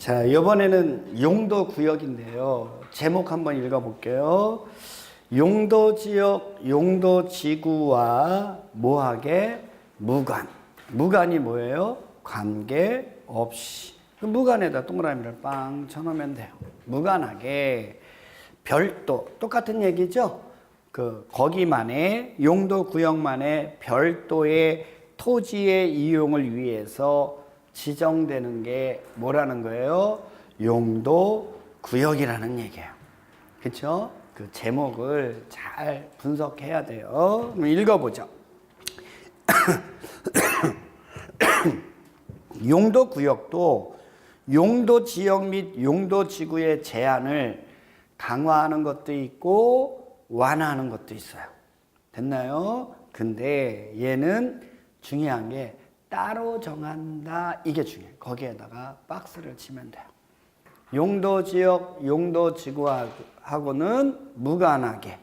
자, 이번에는 용도 구역인데요. 제목 한번 읽어볼게요. 용도 지역, 용도 지구와 뭐하게? 무관. 무관이 뭐예요? 관계 없이. 그 무관에다 동그라미를 빵 쳐놓으면 돼요. 무관하게. 별도. 똑같은 얘기죠? 거기만의, 용도 구역만의 별도의 토지의 이용을 위해서 지정되는 게 뭐라는 거예요? 용도 구역이라는 얘기예요. 그렇죠? 그 제목을 잘 분석해야 돼요. 그럼 읽어보죠. 용도 구역도 용도 지역 및 용도 지구의 제한을 강화하는 것도 있고 완화하는 것도 있어요. 됐나요? 근데 얘는 중요한 게 따로 정한다. 이게 중요해요. 거기에다가 박스를 치면 돼요. 용도 지역, 용도 지구하고는 무관하게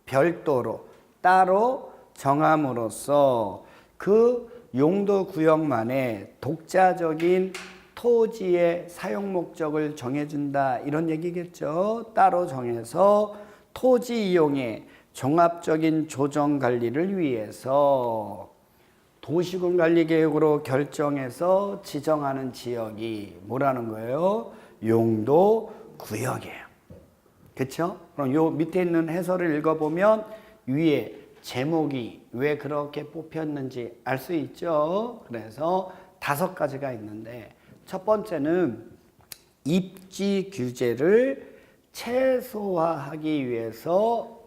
별도로 따로 정함으로써 그 용도 구역만의 독자적인 토지의 사용 목적을 정해준다. 이런 얘기겠죠. 따로 정해서 토지 이용의 종합적인 조정 관리를 위해서 도시군 관리 계획으로 결정해서 지정하는 지역이 뭐라는 거예요? 용도 구역이에요. 그렇죠? 그럼 요 밑에 있는 해설을 읽어보면 위에 제목이 왜 그렇게 뽑혔는지 알 수 있죠. 그래서 5가지가 있는데 첫 번째는 입지 규제를 최소화하기 위해서만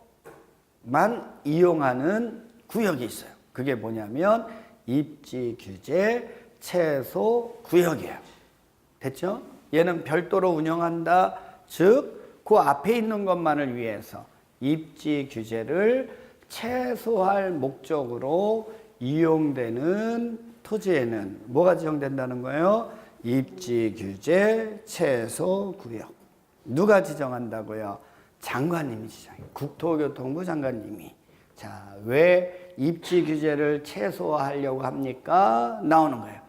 이용하는 구역이 있어요. 그게 뭐냐면 입지 규제 최소 구역이에요. 됐죠? 얘는 별도로 운영한다. 즉, 그 앞에 있는 것만을 위해서 입지 규제를 최소화할 목적으로 이용되는 토지에는 뭐가 지정된다는 거예요? 입지 규제 최소 구역. 누가 지정한다고요? 장관님이 지정해요. 국토교통부 장관님이. 자, 왜 입지 규제를 최소화하려고 합니까? 나오는 거예요.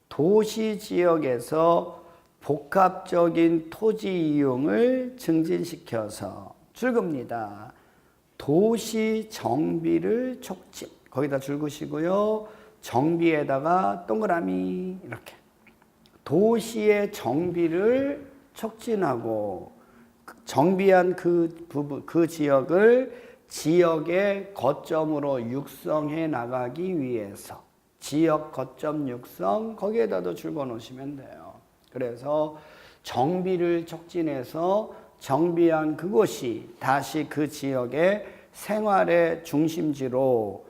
도시 지역에서 복합적인 토지 이용을 증진시켜서 줄깁니다. 도시 정비를 촉진. 거기다 줄그시고요. 정비에다가 동그라미 이렇게. 도시의 정비를 촉진하고 정비한 그 지역을 지역의 거점으로 육성해 나가기 위해서 지역 거점 육성 거기에다도 줄거 놓으시면 돼요. 그래서 정비를 촉진해서 정비한 그곳이 다시 그 지역의 생활의 중심지로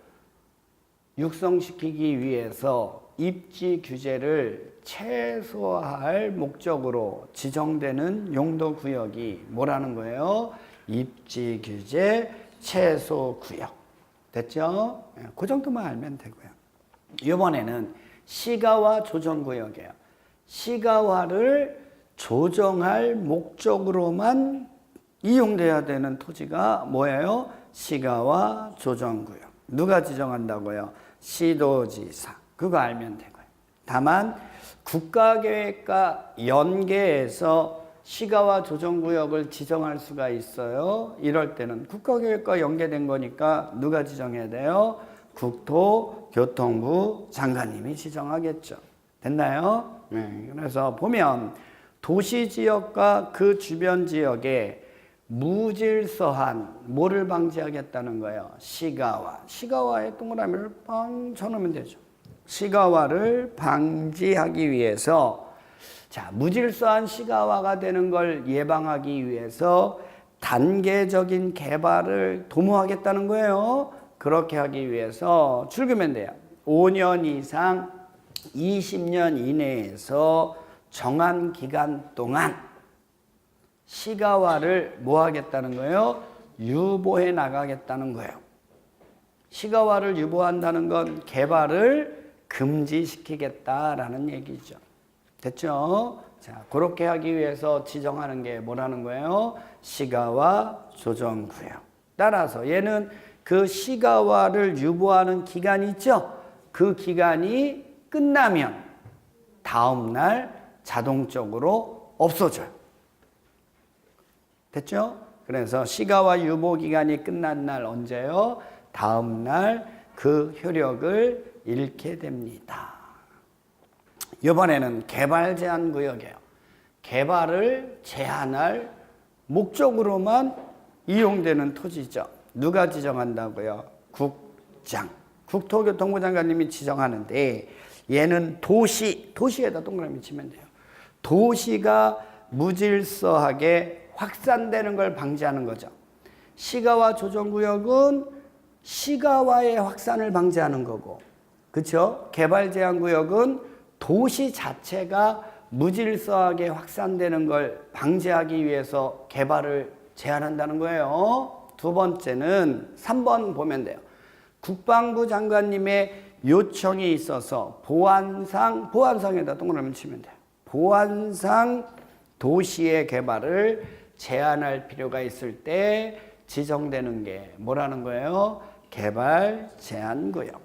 육성시키기 위해서 입지 규제를 최소화할 목적으로 지정되는 용도 구역이 뭐라는 거예요? 입지 규제 최소 구역. 됐죠? 그 정도만 알면 되고요. 이번에는 시가와 조정구역이에요. 시가화를 조정할 목적으로만 이용돼야 되는 토지가 뭐예요? 시가와 조정구역. 누가 지정한다고요? 시도지사. 그거 알면 되고요. 다만 국가계획과 연계해서 시가와 조정구역을 지정할 수가 있어요. 이럴 때는 국가계획과 연계된 거니까 누가 지정해야 돼요? 국토교통부 장관님이 지정하겠죠. 됐나요? 네, 그래서 보면 도시지역과 그 주변 지역에 무질서한 뭐를 방지하겠다는 거예요? 시가화. 시가화에 동그라미를 빵 쳐놓으면 되죠. 시가화를 방지하기 위해서 자, 무질서한 시가화가 되는 걸 예방하기 위해서 단계적인 개발을 도모하겠다는 거예요. 그렇게 하기 위해서 줄이면 돼요. 5년 이상 20년 이내에서 정한 기간 동안 시가화를 뭐 하겠다는 거예요? 유보해 나가겠다는 거예요. 시가화를 유보한다는 건 개발을 금지시키겠다라는 얘기죠. 됐죠? 자, 그렇게 하기 위해서 지정하는 게 뭐라는 거예요? 시가화 조정구역. 따라서 얘는 그 시가화를 유보하는 기간이 있죠? 그 기간이 끝나면 다음 날 자동적으로 없어져요. 됐죠? 그래서 시가와 유보 기간이 끝난 날 언제요? 다음 날 그 효력을 잃게 됩니다. 이번에는 개발 제한 구역이에요. 개발을 제한할 목적으로만 이용되는 토지죠. 누가 지정한다고요? 국장. 국토교통부 장관님이 지정하는데 얘는 도시에다 동그라미 치면 돼요. 도시가 무질서하게 확산되는 걸 방지하는 거죠. 시가와 조정구역은 시가와의 확산을 방지하는 거고, 그렇죠? 개발 제한 구역은 도시 자체가 무질서하게 확산되는 걸 방지하기 위해서 개발을 제한한다는 거예요. 두 번째는 3번 보면 돼요. 국방부 장관님의 요청이 있어서 보안상에다 동그라미 치면 돼요. 보안상 도시의 개발을 제한할 필요가 있을 때 지정되는 게 뭐라는 거예요? 개발 제한 구역.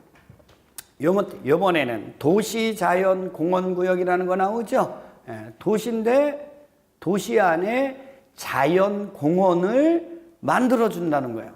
요번에는 도시자연공원구역이라는 거 나오죠? 도시인데 도시 안에 자연공원을 만들어준다는 거예요.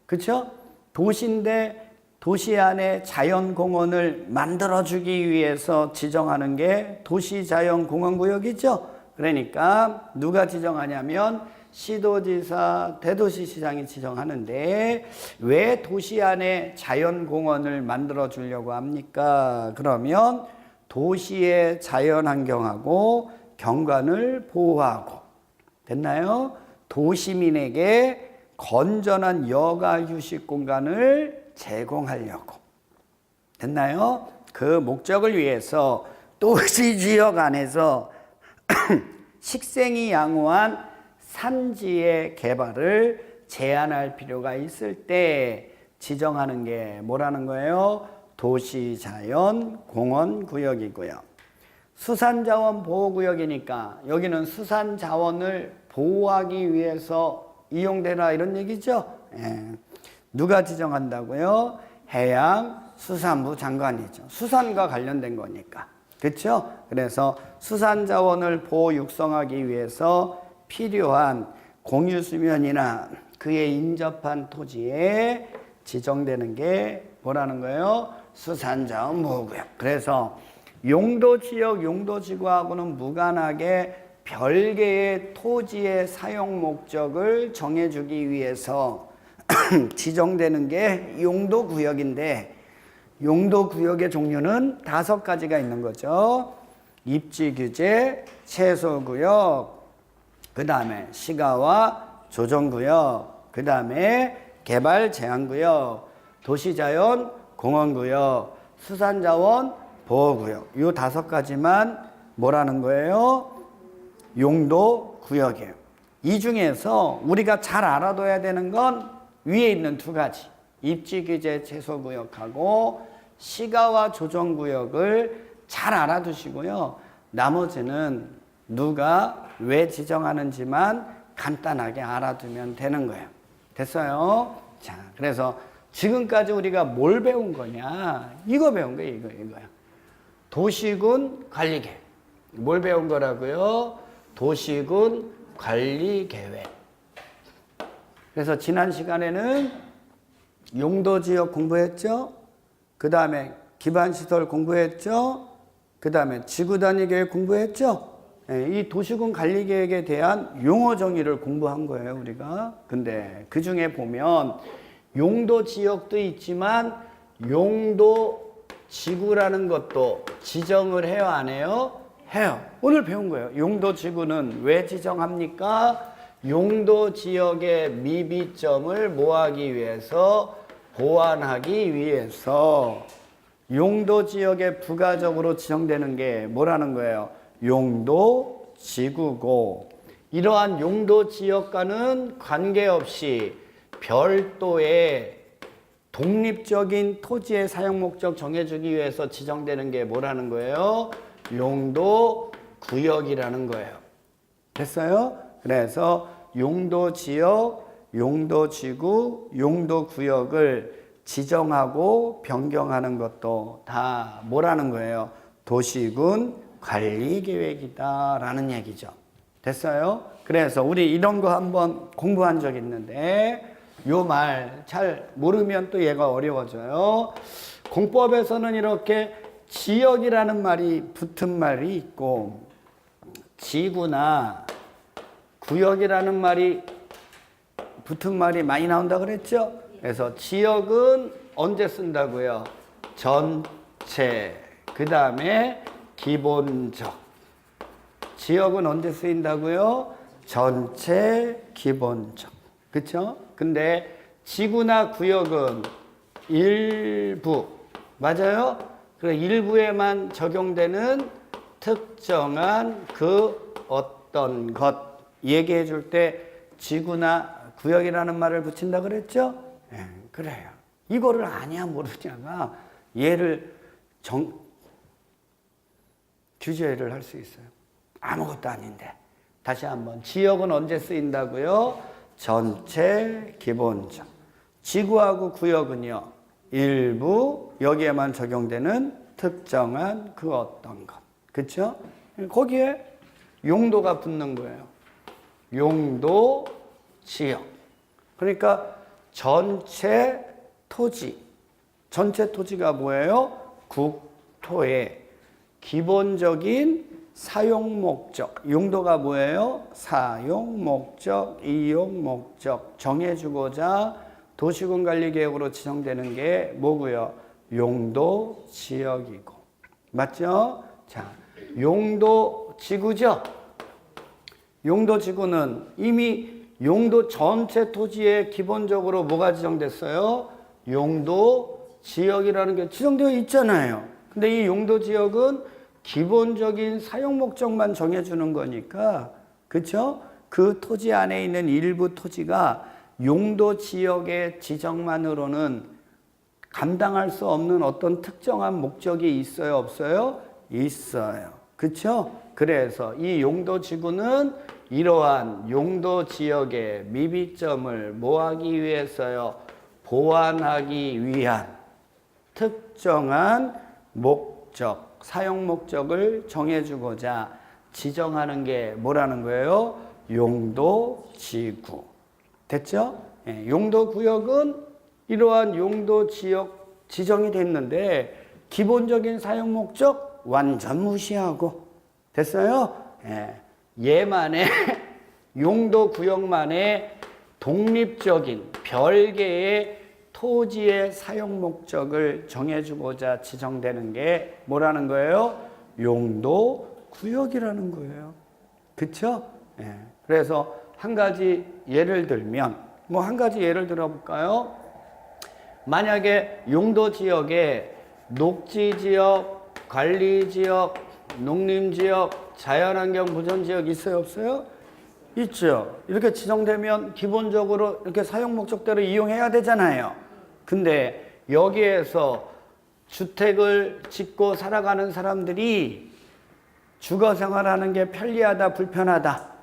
그렇죠? 도시인데 도시 안에 자연공원을 만들어주기 위해서 지정하는 게 도시자연공원구역이죠? 그러니까 누가 지정하냐면 시도지사, 대도시시장이 지정하는데 왜 도시 안에 자연공원을 만들어 주려고 합니까? 그러면 도시의 자연환경하고 경관을 보호하고, 됐나요? 도시민에게 건전한 여가 휴식 공간을 제공하려고, 됐나요? 그 목적을 위해서 도시지역 안에서 식생이 양호한 산지의 개발을 제한할 필요가 있을 때 지정하는 게 뭐라는 거예요? 도시자연공원구역이고요. 수산자원보호구역이니까 여기는 수산자원을 보호하기 위해서 이용되라 이런 얘기죠. 누가 지정한다고요? 해양수산부 장관이죠. 수산과 관련된 거니까. 그렇죠? 그래서 수산자원을 보호 육성하기 위해서 필요한 공유수면이나 그에 인접한 토지에 지정되는 게 뭐라는 거예요? 수산자원 보호구역. 그래서 용도지역, 용도지구하고는 무관하게 별개의 토지의 사용 목적을 정해주기 위해서 지정되는 게 용도구역인데, 용도구역의 종류는 5가지가 있는 거죠. 입지규제, 채소구역, 그 다음에 시가와 조정구역, 그 다음에 개발 제한구역, 도시자연 공원구역, 수산자원 보호구역. 이 5가지만 뭐라는 거예요? 용도구역이에요. 이 중에서 우리가 잘 알아둬야 되는 건 위에 있는 2가지. 입지규제 채소구역하고 시가와 조정구역을 잘 알아두시고요. 나머지는 누가 왜 지정하는지만 간단하게 알아두면 되는 거예요. 됐어요? 자, 그래서 지금까지 우리가 뭘 배운 거냐? 이거 배운 거예요, 이거요. 도시군 관리계획. 뭘 배운 거라고요? 도시군 관리계획. 그래서 지난 시간에는 용도지역 공부했죠? 그 다음에 기반시설 공부했죠? 그 다음에 지구단위계획 공부했죠? 이 도시군 관리계획에 대한 용어 정의를 공부한 거예요, 우리가. 근데 그 중에 보면 용도지역도 있지만 용도지구라는 것도 지정을 해요, 안 해요? 해요. 오늘 배운 거예요. 용도지구는 왜 지정합니까? 용도지역의 미비점을 뭐하기 위해서? 보완하기 위해서. 용도지역에 부가적으로 지정되는 게 뭐라는 거예요? 용도지구고, 이러한 용도지역과는 관계없이 별도의 독립적인 토지의 사용 목적 정해주기 위해서 지정되는 게 뭐라는 거예요? 용도구역이라는 거예요. 됐어요? 그래서 용도지역, 용도지구, 용도구역을 지정하고 변경하는 것도 다 뭐라는 거예요? 도시군 관리계획이다라는 얘기죠. 됐어요? 그래서 우리 이런 거 한번 공부한 적 있는데 요 말 잘 모르면 또 얘가 어려워져요. 공법에서는 이렇게 지역이라는 말이 붙은 말이 있고 지구나 구역이라는 말이 붙은 말이 많이 나온다 그랬죠? 그래서 지역은 언제 쓴다고요? 전체, 그 다음에 기본적. 지역은 언제 쓰인다고요? 전체, 기본적. 그쵸? 근데 지구나 구역은 일부, 맞아요? 그 일부에만 적용되는 특정한 그 어떤 것 얘기해 줄 때 지구나 구역이라는 말을 붙인다 그랬죠? 예, 그래요. 이거를 아냐 모르냐가 얘를 규제를 할 수 있어요. 아무것도 아닌데. 다시 한번 지역은 언제 쓰인다고요? 전체, 기본적. 지구하고 구역은요. 일부 여기에만 적용되는 특정한 그 어떤 것. 그렇죠? 거기에 용도가 붙는 거예요. 용도, 지역. 그러니까 전체 토지. 전체 토지가 뭐예요? 국토의 기본적인 사용 목적. 용도가 뭐예요? 사용 목적, 이용 목적 정해주고자 도시군 관리 계획으로 지정되는 게 뭐고요? 용도 지역이고. 맞죠? 자, 용도 지구죠? 용도 지구는 이미 용도 전체 토지에 기본적으로 뭐가 지정됐어요? 용도 지역이라는 게 지정되어 있잖아요. 근데 이 용도 지역은 기본적인 사용 목적만 정해주는 거니까, 그쵸? 그 토지 안에 있는 일부 토지가 용도 지역의 지정만으로는 감당할 수 없는 어떤 특정한 목적이 있어요, 없어요? 있어요. 그쵸? 그래서 이 용도 지구는 이러한 용도 지역의 미비점을 뭐하기 위해서요? 보완하기 위한 특정한 목적, 사용 목적을 정해주고자 지정하는 게 뭐라는 거예요? 용도 지구. 됐죠? 예, 용도 구역은 이러한 용도 지역 지정이 됐는데 기본적인 사용 목적 완전 무시하고. 됐어요? 예, 얘만의 용도 구역만의 독립적인 별개의 토지의 사용 목적을 정해주고자 지정되는 게 뭐라는 거예요? 용도 구역이라는 거예요. 그쵸? 예. 그래서 한 가지 예를 들면, 뭐 한 가지 예를 들어볼까요? 만약에 용도 지역에 녹지 지역, 관리 지역, 농림 지역, 자연환경 보전 지역 있어요, 없어요? 있죠. 이렇게 지정되면 기본적으로 이렇게 사용 목적대로 이용해야 되잖아요. 근데 여기에서 주택을 짓고 살아가는 사람들이 주거 생활하는 게 편리하다, 불편하다.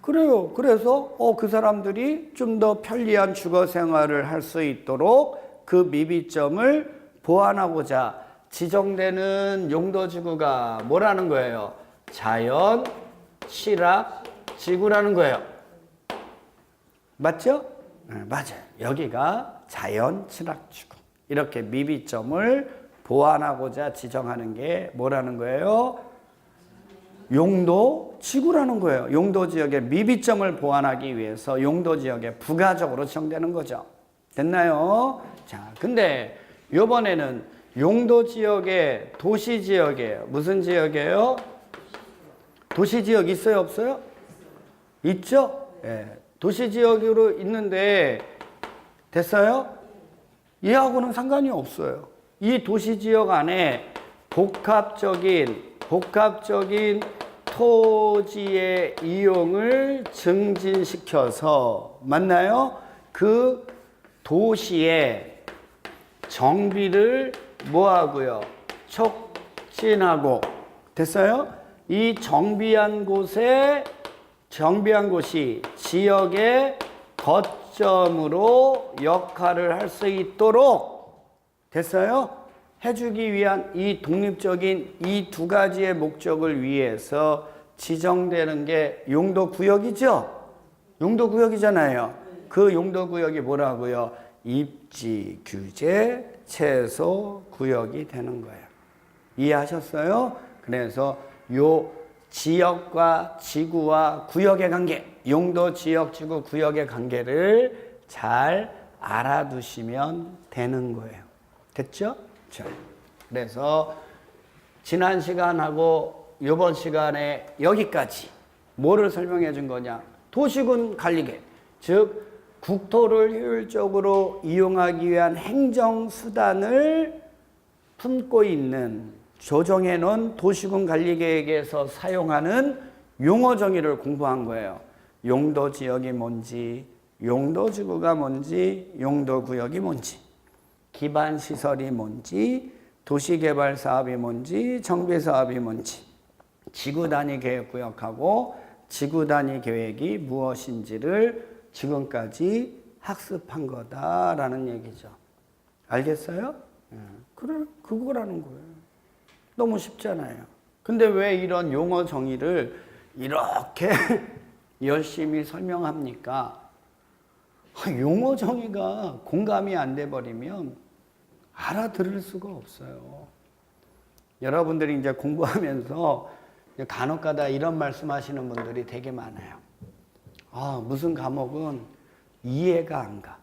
그래요. 그래서 그 사람들이 좀 더 편리한 주거 생활을 할 수 있도록 그 미비점을 보완하고자 지정되는 용도지구가 뭐라는 거예요? 자연 취락 지구라는 거예요. 맞죠? 네, 맞아요. 여기가 자연 취락지구. 이렇게 미비점을 보완하고자 지정하는 게 뭐라는 거예요? 용도 지구라는 거예요. 용도 지역의 미비점을 보완하기 위해서 용도 지역에 부가적으로 지정되는 거죠. 됐나요? 자, 근데 이번에는 용도 지역에 도시 지역이에요. 무슨 지역이에요? 도시 지역 있어요, 없어요? 있죠? 예. 도시 지역으로 있는데 됐어요? 얘하고는 상관이 없어요. 이 도시 지역 안에 복합적인 토지의 이용을 증진시켜서 맞나요? 그 도시의 정비를 뭐하고요? 촉진하고. 됐어요? 이 정비한 곳이 지역의 거점으로 역할을 할 수 있도록 됐어요? 해주기 위한 이 독립적인 이 두 가지의 목적을 위해서 지정되는 게 용도구역이죠? 용도구역이잖아요. 그 용도구역이 뭐라고요? 입지, 규제, 채소, 구역이 되는 거예요. 이해하셨어요? 그래서 요 지역과 지구와 구역의 관계, 용도, 지역, 지구, 구역의 관계를 잘 알아두시면 되는 거예요. 됐죠? 자, 그래서 지난 시간하고 이번 시간에 여기까지 뭐를 설명해 준 거냐? 도시군 관리계, 즉 국토를 효율적으로 이용하기 위한 행정수단을 품고 있는 조정해 놓은 도시군 관리계획에서 사용하는 용어 정의를 공부한 거예요. 용도 지역이 뭔지, 용도 지구가 뭔지, 용도 구역이 뭔지, 기반 시설이 뭔지, 도시개발 사업이 뭔지, 정비 사업이 뭔지, 지구 단위 계획 구역하고 지구 단위 계획이 무엇인지를 지금까지 학습한 거다라는 얘기죠. 알겠어요? 그래, 그거라는 거예요. 너무 쉽잖아요. 근데 왜 이런 용어 정의를 이렇게 열심히 설명합니까? 용어 정의가 공감이 안 돼 버리면 알아들을 수가 없어요. 여러분들이 이제 공부하면서 간혹가다 이런 말씀하시는 분들이 되게 많아요. 아, 무슨 과목은 이해가 안 가.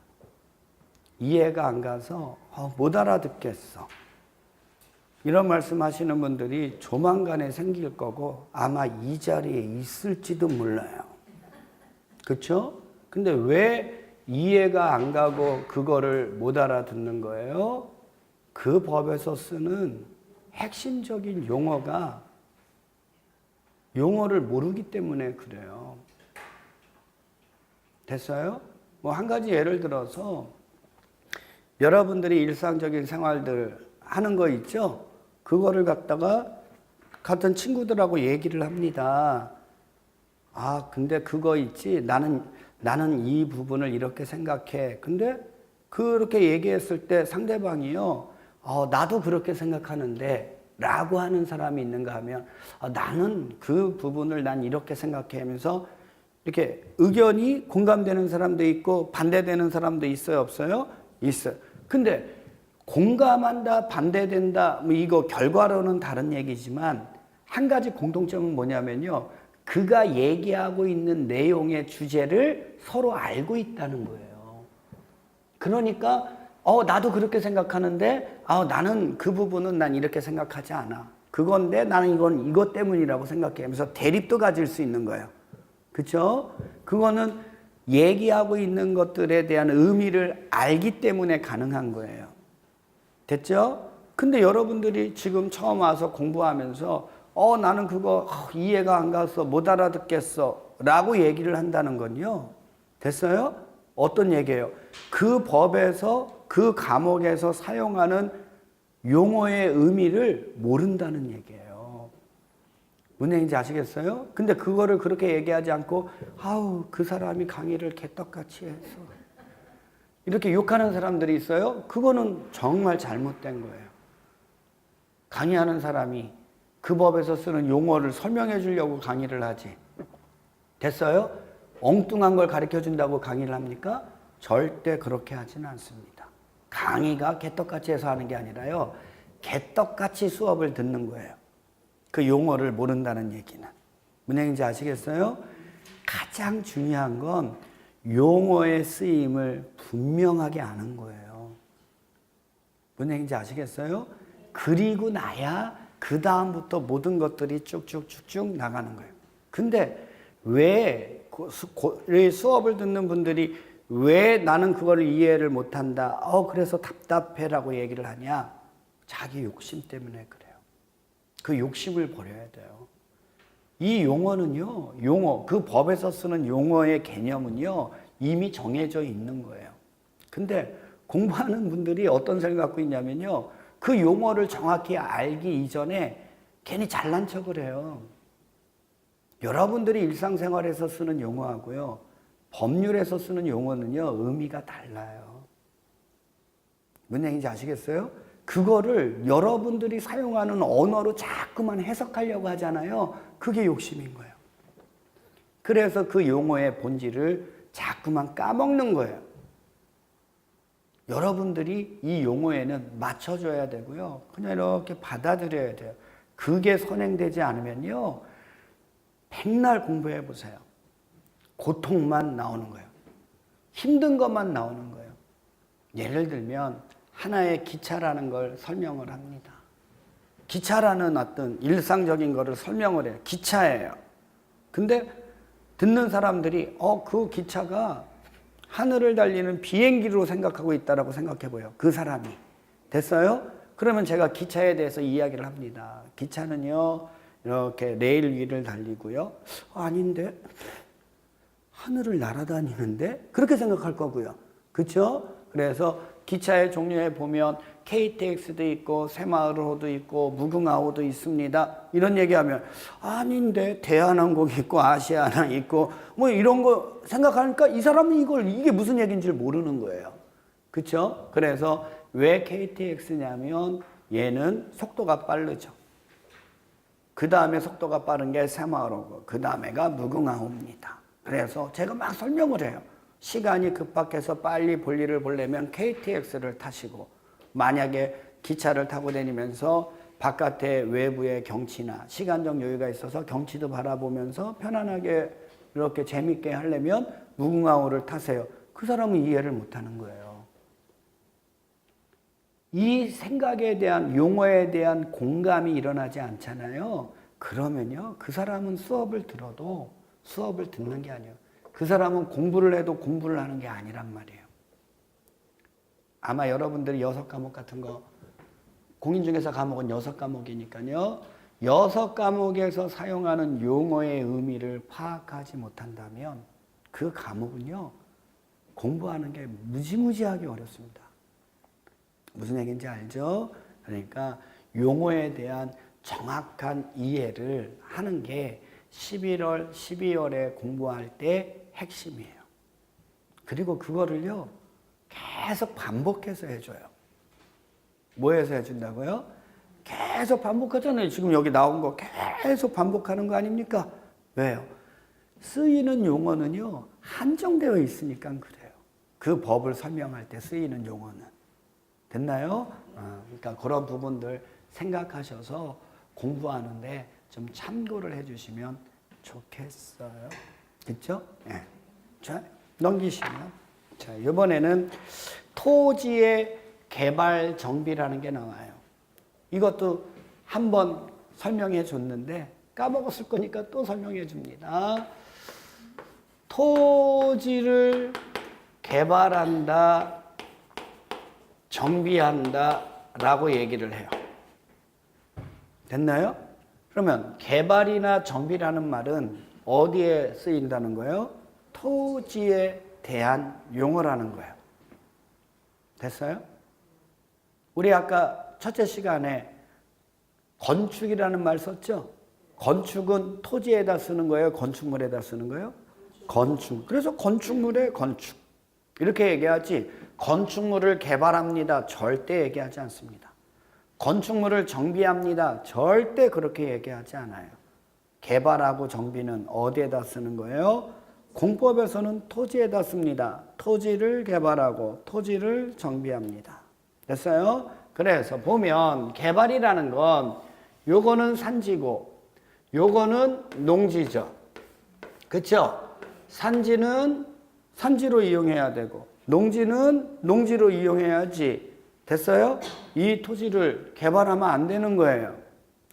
이해가 안 가서 못 알아듣겠어. 이런 말씀하시는 분들이 조만간에 생길 거고 아마 이 자리에 있을지도 몰라요. 그렇죠? 근데 왜 이해가 안 가고 그거를 못 알아듣는 거예요? 그 법에서 쓰는 핵심적인 용어가 용어를 모르기 때문에 그래요. 됐어요? 뭐 한 가지 예를 들어서 여러분들이 일상적인 생활들 하는 거 있죠? 그거를 갖다가 같은 친구들하고 얘기를 합니다. 아, 근데 그거 있지? 나는 이 부분을 이렇게 생각해. 근데 그렇게 얘기했을 때 상대방이요, 나도 그렇게 생각하는데 라고 하는 사람이 있는가 하면 나는 그 부분을 난 이렇게 생각해 하면서 이렇게 의견이 공감되는 사람도 있고 반대되는 사람도 있어요, 없어요? 있어요. 근데 공감한다, 반대된다, 뭐 이거 결과로는 다른 얘기지만 한 가지 공통점은 뭐냐면요. 그가 얘기하고 있는 내용의 주제를 서로 알고 있다는 거예요. 그러니까 나도 그렇게 생각하는데 나는 그 부분은 난 이렇게 생각하지 않아. 그건데 나는 이건 이것 때문이라고 생각해 하면서 대립도 가질 수 있는 거예요. 그렇죠? 그거는 얘기하고 있는 것들에 대한 의미를 알기 때문에 가능한 거예요. 됐죠? 근데 여러분들이 지금 처음 와서 공부하면서 나는 그거 이해가 안 가서 못 알아듣겠어 라고 얘기를 한다는 건요. 됐어요? 어떤 얘기예요? 그 법에서 그 과목에서 사용하는 용어의 의미를 모른다는 얘기예요. 무슨 얘기인지 아시겠어요? 근데 그거를 그렇게 얘기하지 않고 그 사람이 강의를 개떡같이 해서 이렇게 욕하는 사람들이 있어요. 그거는 정말 잘못된 거예요. 강의하는 사람이 그 법에서 쓰는 용어를 설명해 주려고 강의를 하지. 됐어요? 엉뚱한 걸 가르쳐 준다고 강의를 합니까? 절대 그렇게 하지는 않습니다. 강의가 개떡같이 해서 하는 게 아니라요. 개떡같이 수업을 듣는 거예요. 그 용어를 모른다는 얘기는. 무슨 얘기인지 아시겠어요? 가장 중요한 건 용어의 쓰임을 분명하게 아는 거예요. 무슨 얘기인지 아시겠어요? 그리고 나야 그 다음부터 모든 것들이 쭉쭉쭉쭉 나가는 거예요. 근데 왜 수업을 듣는 분들이 왜 나는 그거를 이해를 못한다. 그래서 답답해라고 얘기를 하냐. 자기 욕심 때문에 그래요. 그 욕심을 버려야 돼요. 이 용어는요, 그 법에서 쓰는 용어의 개념은요, 이미 정해져 있는 거예요. 근데 공부하는 분들이 어떤 생각을 갖고 있냐면요, 그 용어를 정확히 알기 이전에 괜히 잘난 척을 해요. 여러분들이 일상생활에서 쓰는 용어하고요, 법률에서 쓰는 용어는요, 의미가 달라요. 무슨 얘기인지 아시겠어요? 그거를 여러분들이 사용하는 언어로 자꾸만 해석하려고 하잖아요. 그게 욕심인 거예요. 그래서 그 용어의 본질을 자꾸만 까먹는 거예요. 여러분들이 이 용어에는 맞춰줘야 되고요. 그냥 이렇게 받아들여야 돼요. 그게 선행되지 않으면요. 백날 공부해 보세요. 고통만 나오는 거예요. 힘든 것만 나오는 거예요. 예를 들면 하나의 기차라는 걸 설명을 합니다. 기차라는 어떤 일상적인 거를 설명을 해요. 기차예요. 근데 듣는 사람들이 그 기차가 하늘을 달리는 비행기로 생각하고 있다라고 생각해 보여. 그 사람이. 됐어요? 그러면 제가 기차에 대해서 이야기를 합니다. 기차는요, 이렇게 레일 위를 달리고요. 아닌데? 하늘을 날아다니는데? 그렇게 생각할 거고요. 그쵸? 그래서 기차의 종류에 보면 KTX도 있고 새마을호도 있고 무궁화호도 있습니다. 이런 얘기하면 아닌데 대한항공 있고 아시아나 있고 뭐 이런 거 생각하니까 이 사람은 이게 무슨 얘기인지 모르는 거예요. 그렇죠? 그래서 왜 KTX냐면 얘는 속도가 빠르죠. 그 다음에 속도가 빠른 게 새마을호고 그 다음에가 무궁화호입니다. 그래서 제가 막 설명을 해요. 시간이 급박해서 빨리 볼일을 보려면 KTX를 타시고 만약에 기차를 타고 다니면서 바깥에 외부의 경치나 시간적 여유가 있어서 경치도 바라보면서 편안하게 이렇게 재밌게 하려면 무궁화호를 타세요. 그 사람은 이해를 못하는 거예요. 이 생각에 대한 용어에 대한 공감이 일어나지 않잖아요. 그러면요 그 사람은 수업을 들어도 수업을 듣는 게 아니에요. 그 사람은 공부를 해도 공부를 하는 게 아니란 말이에요. 아마 여러분들이 6과목 같은 거 공인중개사 과목은 6과목이니까요. 6과목에서 사용하는 용어의 의미를 파악하지 못한다면 그 과목은요. 공부하는 게 무지무지하게 어렵습니다. 무슨 얘기인지 알죠? 그러니까 용어에 대한 정확한 이해를 하는 게 11월, 12월에 공부할 때 핵심이에요. 그리고 그거를요. 계속 반복해서 해줘요. 뭐 해서 해준다고요? 계속 반복하잖아요. 지금 여기 나온 거 계속 반복하는 거 아닙니까? 왜요? 쓰이는 용어는요. 한정되어 있으니까 그래요. 그 법을 설명할 때 쓰이는 용어는. 됐나요? 그러니까 그런 부분들 생각하셔서 공부하는데 좀 참고를 해주시면 좋겠어요. 그렇죠? 네. 자, 넘기시면. 자, 이번에는 토지의 개발 정비라는 게 나와요. 이것도 한번 설명해 줬는데 까먹었을 거니까 또 설명해 줍니다. 토지를 개발한다, 정비한다 라고 얘기를 해요. 됐나요? 그러면 개발이나 정비라는 말은 어디에 쓰인다는 거예요? 토지에 대한 용어라는 거예요. 됐어요? 우리 아까 첫째 시간에 건축이라는 말 썼죠? 건축은 토지에다 쓰는 거예요? 건축물에다 쓰는 거예요? 건축. 그래서 건축물에 건축. 이렇게 얘기하지 건축물을 개발합니다. 절대 얘기하지 않습니다. 건축물을 정비합니다. 절대 그렇게 얘기하지 않아요. 개발하고 정비는 어디에다 쓰는 거예요? 공법에서는 토지에다 씁니다. 토지를 개발하고 토지를 정비합니다. 됐어요? 그래서 보면 개발이라는 건 요거는 산지고 요거는 농지죠. 그쵸? 산지는 산지로 이용해야 되고 농지는 농지로 이용해야지. 됐어요? 이 토지를 개발하면 안 되는 거예요.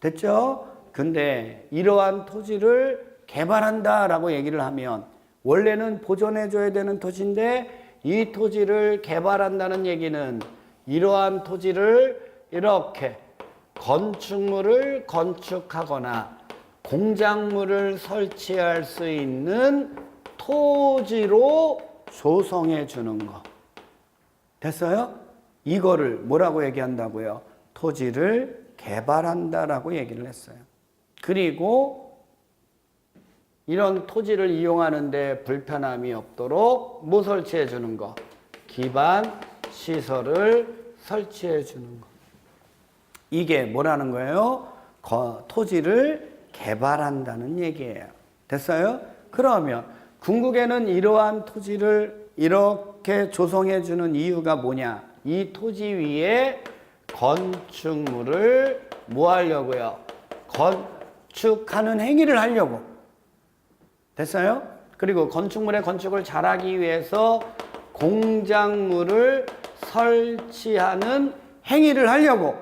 됐죠? 근데 이러한 토지를 개발한다라고 얘기를 하면 원래는 보존해줘야 되는 토지인데 이 토지를 개발한다는 얘기는 이러한 토지를 이렇게 건축물을 건축하거나 공작물을 설치할 수 있는 토지로 조성해 주는 거. 됐어요? 이거를 뭐라고 얘기한다고요? 토지를 개발한다라고 얘기를 했어요. 그리고 이런 토지를 이용하는데 불편함이 없도록 뭐 설치해 주는 거? 기반 시설을 설치해 주는 거. 이게 뭐라는 거예요? 토지를 개발한다는 얘기예요. 됐어요? 그러면 궁극에는 이러한 토지를 이렇게 조성해 주는 이유가 뭐냐? 이 토지 위에 건축물을 뭐 하려고요? 건축하는 행위를 하려고. 됐어요? 그리고 건축물의 건축을 잘하기 위해서 공작물을 설치하는 행위를 하려고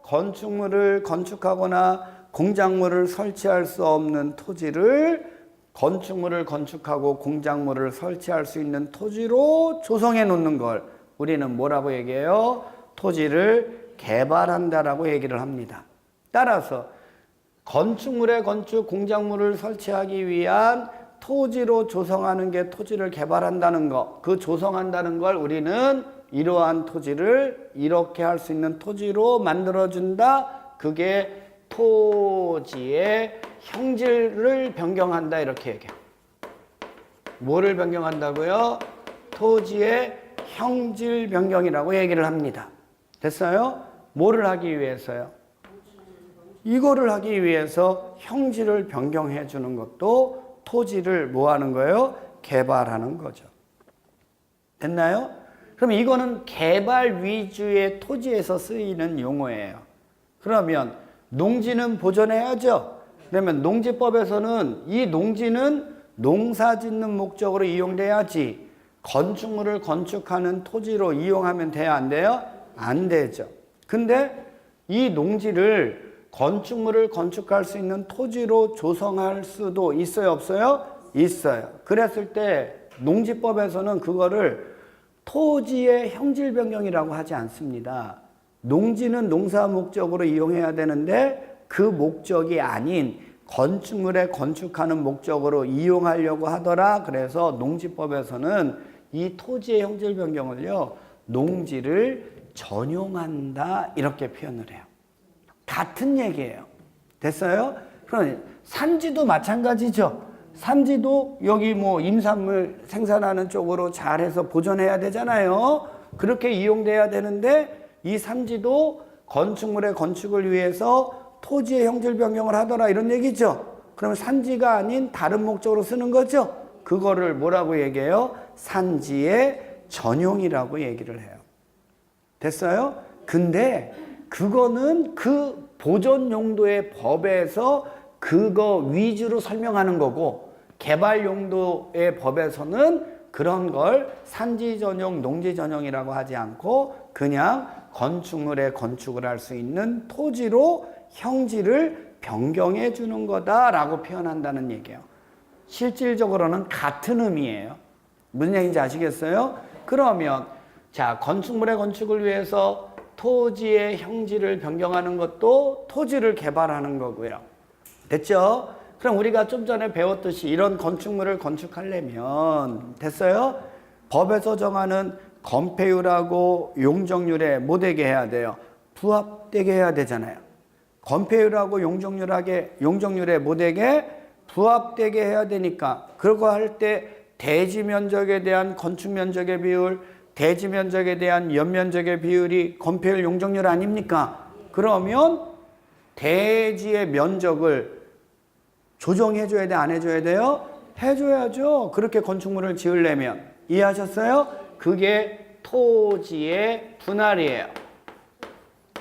건축물을 건축하거나 공작물을 설치할 수 없는 토지를 건축물을 건축하고 공작물을 설치할 수 있는 토지로 조성해 놓는 걸 우리는 뭐라고 얘기해요? 토지를 개발한다라고 얘기를 합니다. 따라서 건축물의 건축, 공작물을 설치하기 위한 토지로 조성하는 게 토지를 개발한다는 거, 그 조성한다는 걸 우리는 이러한 토지를 이렇게 할 수 있는 토지로 만들어준다. 그게 토지의 형질을 변경한다 이렇게 얘기해요. 뭐를 변경한다고요? 토지의 형질 변경이라고 얘기를 합니다. 됐어요? 뭐를 하기 위해서요? 이거를 하기 위해서 형질을 변경해 주는 것도 토지를 뭐 하는 거예요? 개발하는 거죠. 됐나요? 그럼 이거는 개발 위주의 토지에서 쓰이는 용어예요. 그러면 농지는 보존해야죠. 그러면 농지법에서는 이 농지는 농사 짓는 목적으로 이용돼야지 건축물을 건축하는 토지로 이용하면 돼야 안 돼요? 안 되죠. 근데 이 농지를 건축물을 건축할 수 있는 토지로 조성할 수도 있어요, 없어요? 있어요. 그랬을 때 농지법에서는 그거를 토지의 형질 변경이라고 하지 않습니다. 농지는 농사 목적으로 이용해야 되는데 그 목적이 아닌 건축물에 건축하는 목적으로 이용하려고 하더라. 그래서 농지법에서는 이 토지의 형질 변경을요, 농지를 전용한다 이렇게 표현을 해요. 같은 얘기예요. 됐어요? 그럼 산지도 마찬가지죠. 산지도 여기 뭐 임산물 생산하는 쪽으로 잘해서 보존해야 되잖아요. 그렇게 이용돼야 되는데 이 산지도 건축물의 건축을 위해서 토지의 형질 변경을 하더라 이런 얘기죠. 그러면 산지가 아닌 다른 목적으로 쓰는 거죠. 그거를 뭐라고 얘기해요? 산지의 전용이라고 얘기를 해요. 됐어요? 근데 그거는 그 보존 용도의 법에서 그거 위주로 설명하는 거고 개발 용도의 법에서는 그런 걸 산지 전용, 농지 전용이라고 하지 않고 그냥 건축물에 건축을 할 수 있는 토지로 형질을 변경해 주는 거다라고 표현한다는 얘기예요. 실질적으로는 같은 의미예요. 무슨 얘기인지 아시겠어요? 그러면 자, 건축물의 건축을 위해서 토지의 형질을 변경하는 것도 토지를 개발하는 거고요. 됐죠? 그럼 우리가 좀 전에 배웠듯이 이런 건축물을 건축하려면 됐어요? 법에서 정하는 건폐율하고 용적률에 뭐 되게 해야 돼요? 부합되게 해야 되잖아요. 건폐율하고 용적률에 뭐 되게? 부합되게 해야 되니까 그거 할 때 대지 면적에 대한 건축 면적의 비율, 대지 면적에 대한 연면적의 비율이 건폐율 용적률 아닙니까? 그러면 대지의 면적을 조정해줘야 돼, 안 해줘야 돼요? 해줘야죠. 그렇게 건축물을 지으려면. 이해하셨어요? 그게 토지의 분할이에요.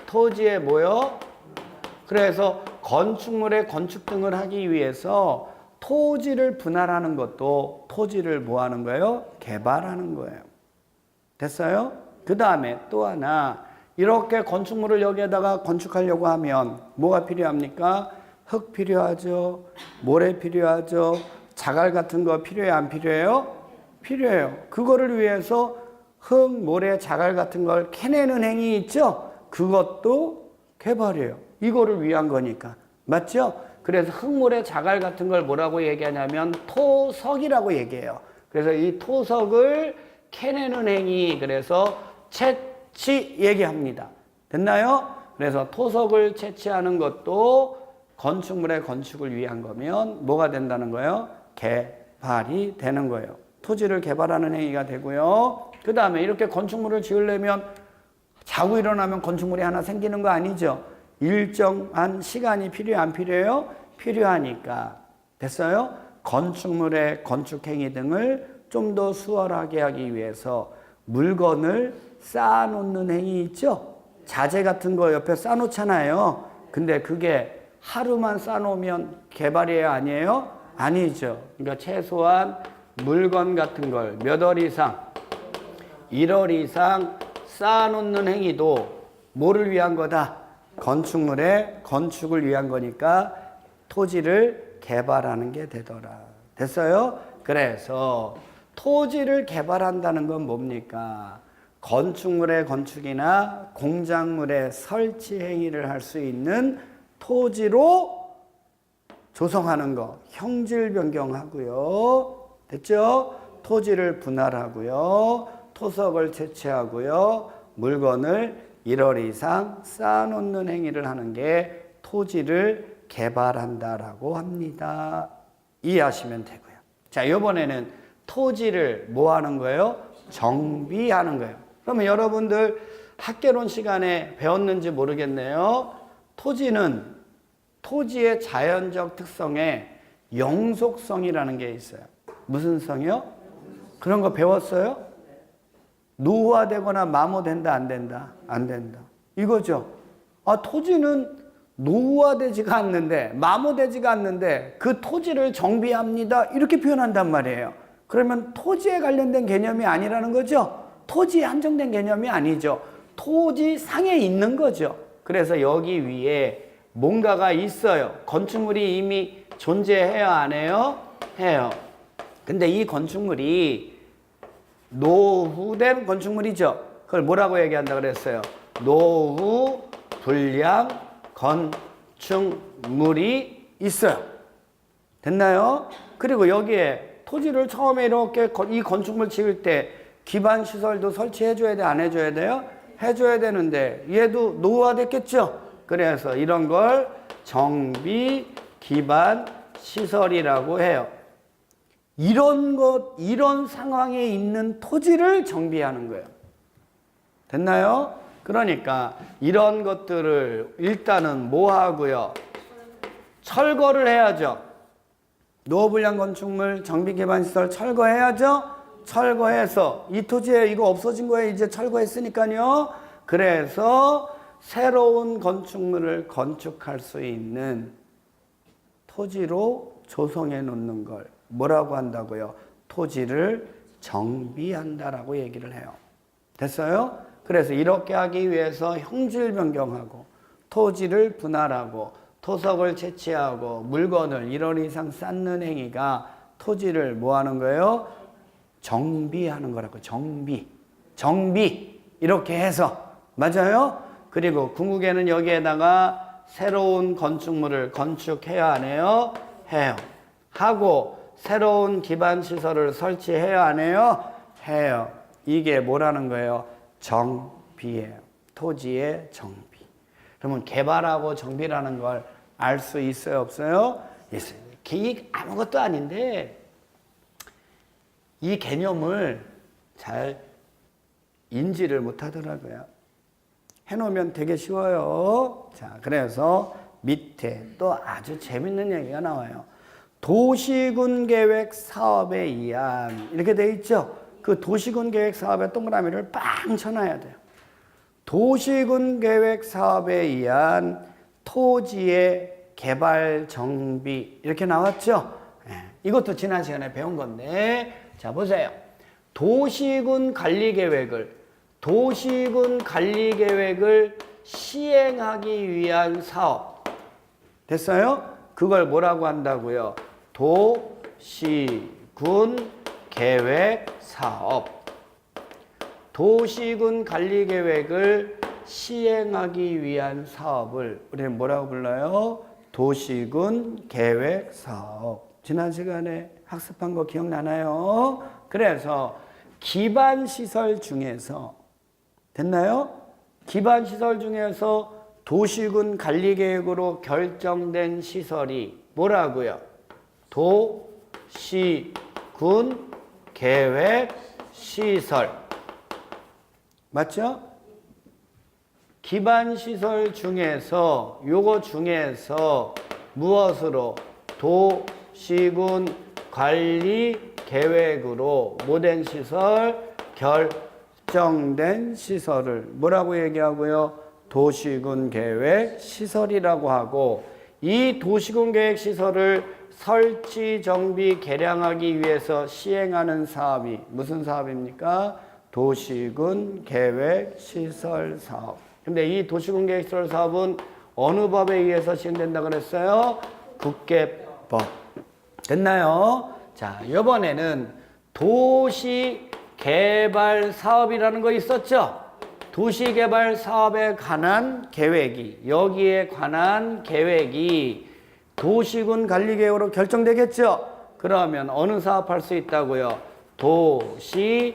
토지의 뭐요? 그래서 건축물의 건축 등을 하기 위해서 토지를 분할하는 것도 토지를 뭐 하는 거예요? 개발하는 거예요. 됐어요? 그 다음에 또 하나, 이렇게 건축물을 여기에다가 건축하려고 하면 뭐가 필요합니까? 흙 필요하죠. 모래 필요하죠. 자갈 같은 거 필요해요? 안 필요해요? 필요해요. 그거를 위해서 흙, 모래, 자갈 같은 걸 캐내는 행위 있죠? 그것도 개발이에요. 이거를 위한 거니까. 맞죠? 그래서 흙, 모래, 자갈 같은 걸 뭐라고 얘기하냐면 토석이라고 얘기해요. 그래서 이 토석을 캐내는 행위, 그래서 채취 얘기합니다. 됐나요? 그래서 토석을 채취하는 것도 건축물의 건축을 위한 거면 뭐가 된다는 거예요? 개발이 되는 거예요. 토지를 개발하는 행위가 되고요. 그 다음에 이렇게 건축물을 지으려면 자고 일어나면 건축물이 하나 생기는 거 아니죠? 일정한 시간이 필요해, 안 필요해요? 필요하니까 됐어요? 건축물의 건축행위 등을 좀 더 수월하게 하기 위해서 물건을 쌓아놓는 행위 있죠? 자재 같은 거 옆에 쌓아놓잖아요. 근데 그게 하루만 쌓아놓으면 개발이에요? 아니에요? 아니죠. 그러니까 최소한 물건 같은 걸 몇 월 이상, 1월 이상 쌓아놓는 행위도 뭐를 위한 거다? 건축물의 건축을 위한 거니까 토지를 개발하는 게 되더라. 됐어요? 그래서 토지를 개발한다는 건 뭡니까? 건축물의 건축이나 공작물의 설치 행위를 할 수 있는 토지로 조성하는 거, 형질 변경하고요. 됐죠? 토지를 분할하고요. 토석을 채취하고요. 물건을 1월 이상 쌓아놓는 행위를 하는 게 토지를 개발한다라고 합니다. 이해하시면 되고요. 자, 이번에는 토지를 뭐 하는 거예요? 정비하는 거예요. 그러면 여러분들 학개론 시간에 배웠는지 모르겠네요. 토지는 토지의 자연적 특성에 영속성이라는 게 있어요. 무슨 성이요? 그런 거 배웠어요? 노후화되거나 마모된다, 안 된다? 안 된다. 이거죠. 아, 토지는 노후화되지가 않는데, 마모되지가 않는데 그 토지를 정비합니다. 이렇게 표현한단 말이에요. 그러면 토지에 관련된 개념이 아니라는 거죠. 토지에 한정된 개념이 아니죠. 토지 상에 있는 거죠. 그래서 여기 위에 뭔가가 있어요. 건축물이 이미 존재해요, 안 해요? 해요. 근데 이 건축물이 노후된 건축물이죠. 그걸 뭐라고 얘기한다 그랬어요? 노후 불량 건축물이 있어요. 됐나요? 그리고 여기에 토지를 처음에 이렇게 이 건축물 지을 때 기반 시설도 설치해 줘야 돼, 안 해줘야 돼요? 해줘야 되는데 얘도 노후화됐겠죠? 그래서 이런 걸 정비 기반 시설이라고 해요. 이런 상황에 있는 토지를 정비하는 거예요. 됐나요? 그러니까 이런 것들을 일단은 뭐 하고요? 철거를 해야죠. 노후불량 건축물 정비 기반 시설 철거해야죠. 철거해서 이 토지에 이거 없어진 거예요. 이제 철거했으니까요. 그래서 새로운 건축물을 건축할 수 있는 토지로 조성해 놓는 걸 뭐라고 한다고요? 토지를 정비한다라고 얘기를 해요. 됐어요? 그래서 이렇게 하기 위해서 형질 변경하고 토지를 분할하고 토석을 채취하고 물건을 1월 이상 쌓는 행위가 토지를 뭐 하는 거예요? 정비하는 거라고. 정비 이렇게 해서 맞아요? 그리고 궁극에는 여기에다가 새로운 건축물을 건축해야 안 해요? 해요. 하고 새로운 기반 시설을 설치해야 안 해요? 해요. 이게 뭐라는 거예요? 정비예요. 토지의 정비. 그러면 개발하고 정비라는 걸 알 수 있어요? 없어요? 있어요. 이게 아무것도 아닌데 이 개념을 잘 인지를 못하더라고요. 해놓으면 되게 쉬워요. 자, 그래서 밑에 또 아주 재밌는 얘기가 나와요. 도시군 계획 사업에 의한 이렇게 돼 있죠. 그 도시군 계획 사업에 동그라미를 빵 쳐놔야 돼요. 도시군 계획 사업에 의한 토지의 개발 정비 이렇게 나왔죠. 이것도 지난 시간에 배운 건데 자 보세요. 도시군 관리 계획을 시행하기 위한 사업 됐어요? 그걸 뭐라고 한다고요? 도시군 계획 사업. 도시군 관리 계획을 시행하기 위한 사업을 우리는 뭐라고 불러요? 도시군 계획 사업. 지난 시간에 학습한 거 기억나나요? 그래서 기반 시설 중에서 됐나요? 기반 시설 중에서 도시군 관리 계획으로 결정된 시설이 뭐라고요? 도시군 계획 시설. 맞죠? 기반 시설 중에서 요거 중에서 무엇으로? 도시군 관리 계획으로 모된 시설, 결정된 시설을 뭐라고 얘기하고요? 도시군 계획 시설이라고 하고, 이 도시군 계획 시설을 설치, 정비, 개량하기 위해서 시행하는 사업이 무슨 사업입니까? 도시군 계획 시설 사업. 근데 이 도시군 계획 시설 사업은 어느 법에 의해서 시행된다 그랬어요? 국계법. 됐나요? 자, 이번에는 도시개발 사업이라는 거 있었죠? 도시개발 사업에 관한 계획이, 여기에 관한 계획이 도시군 관리계획으로 결정되겠죠? 그러면 어느 사업 할 수 있다고요? 도시개발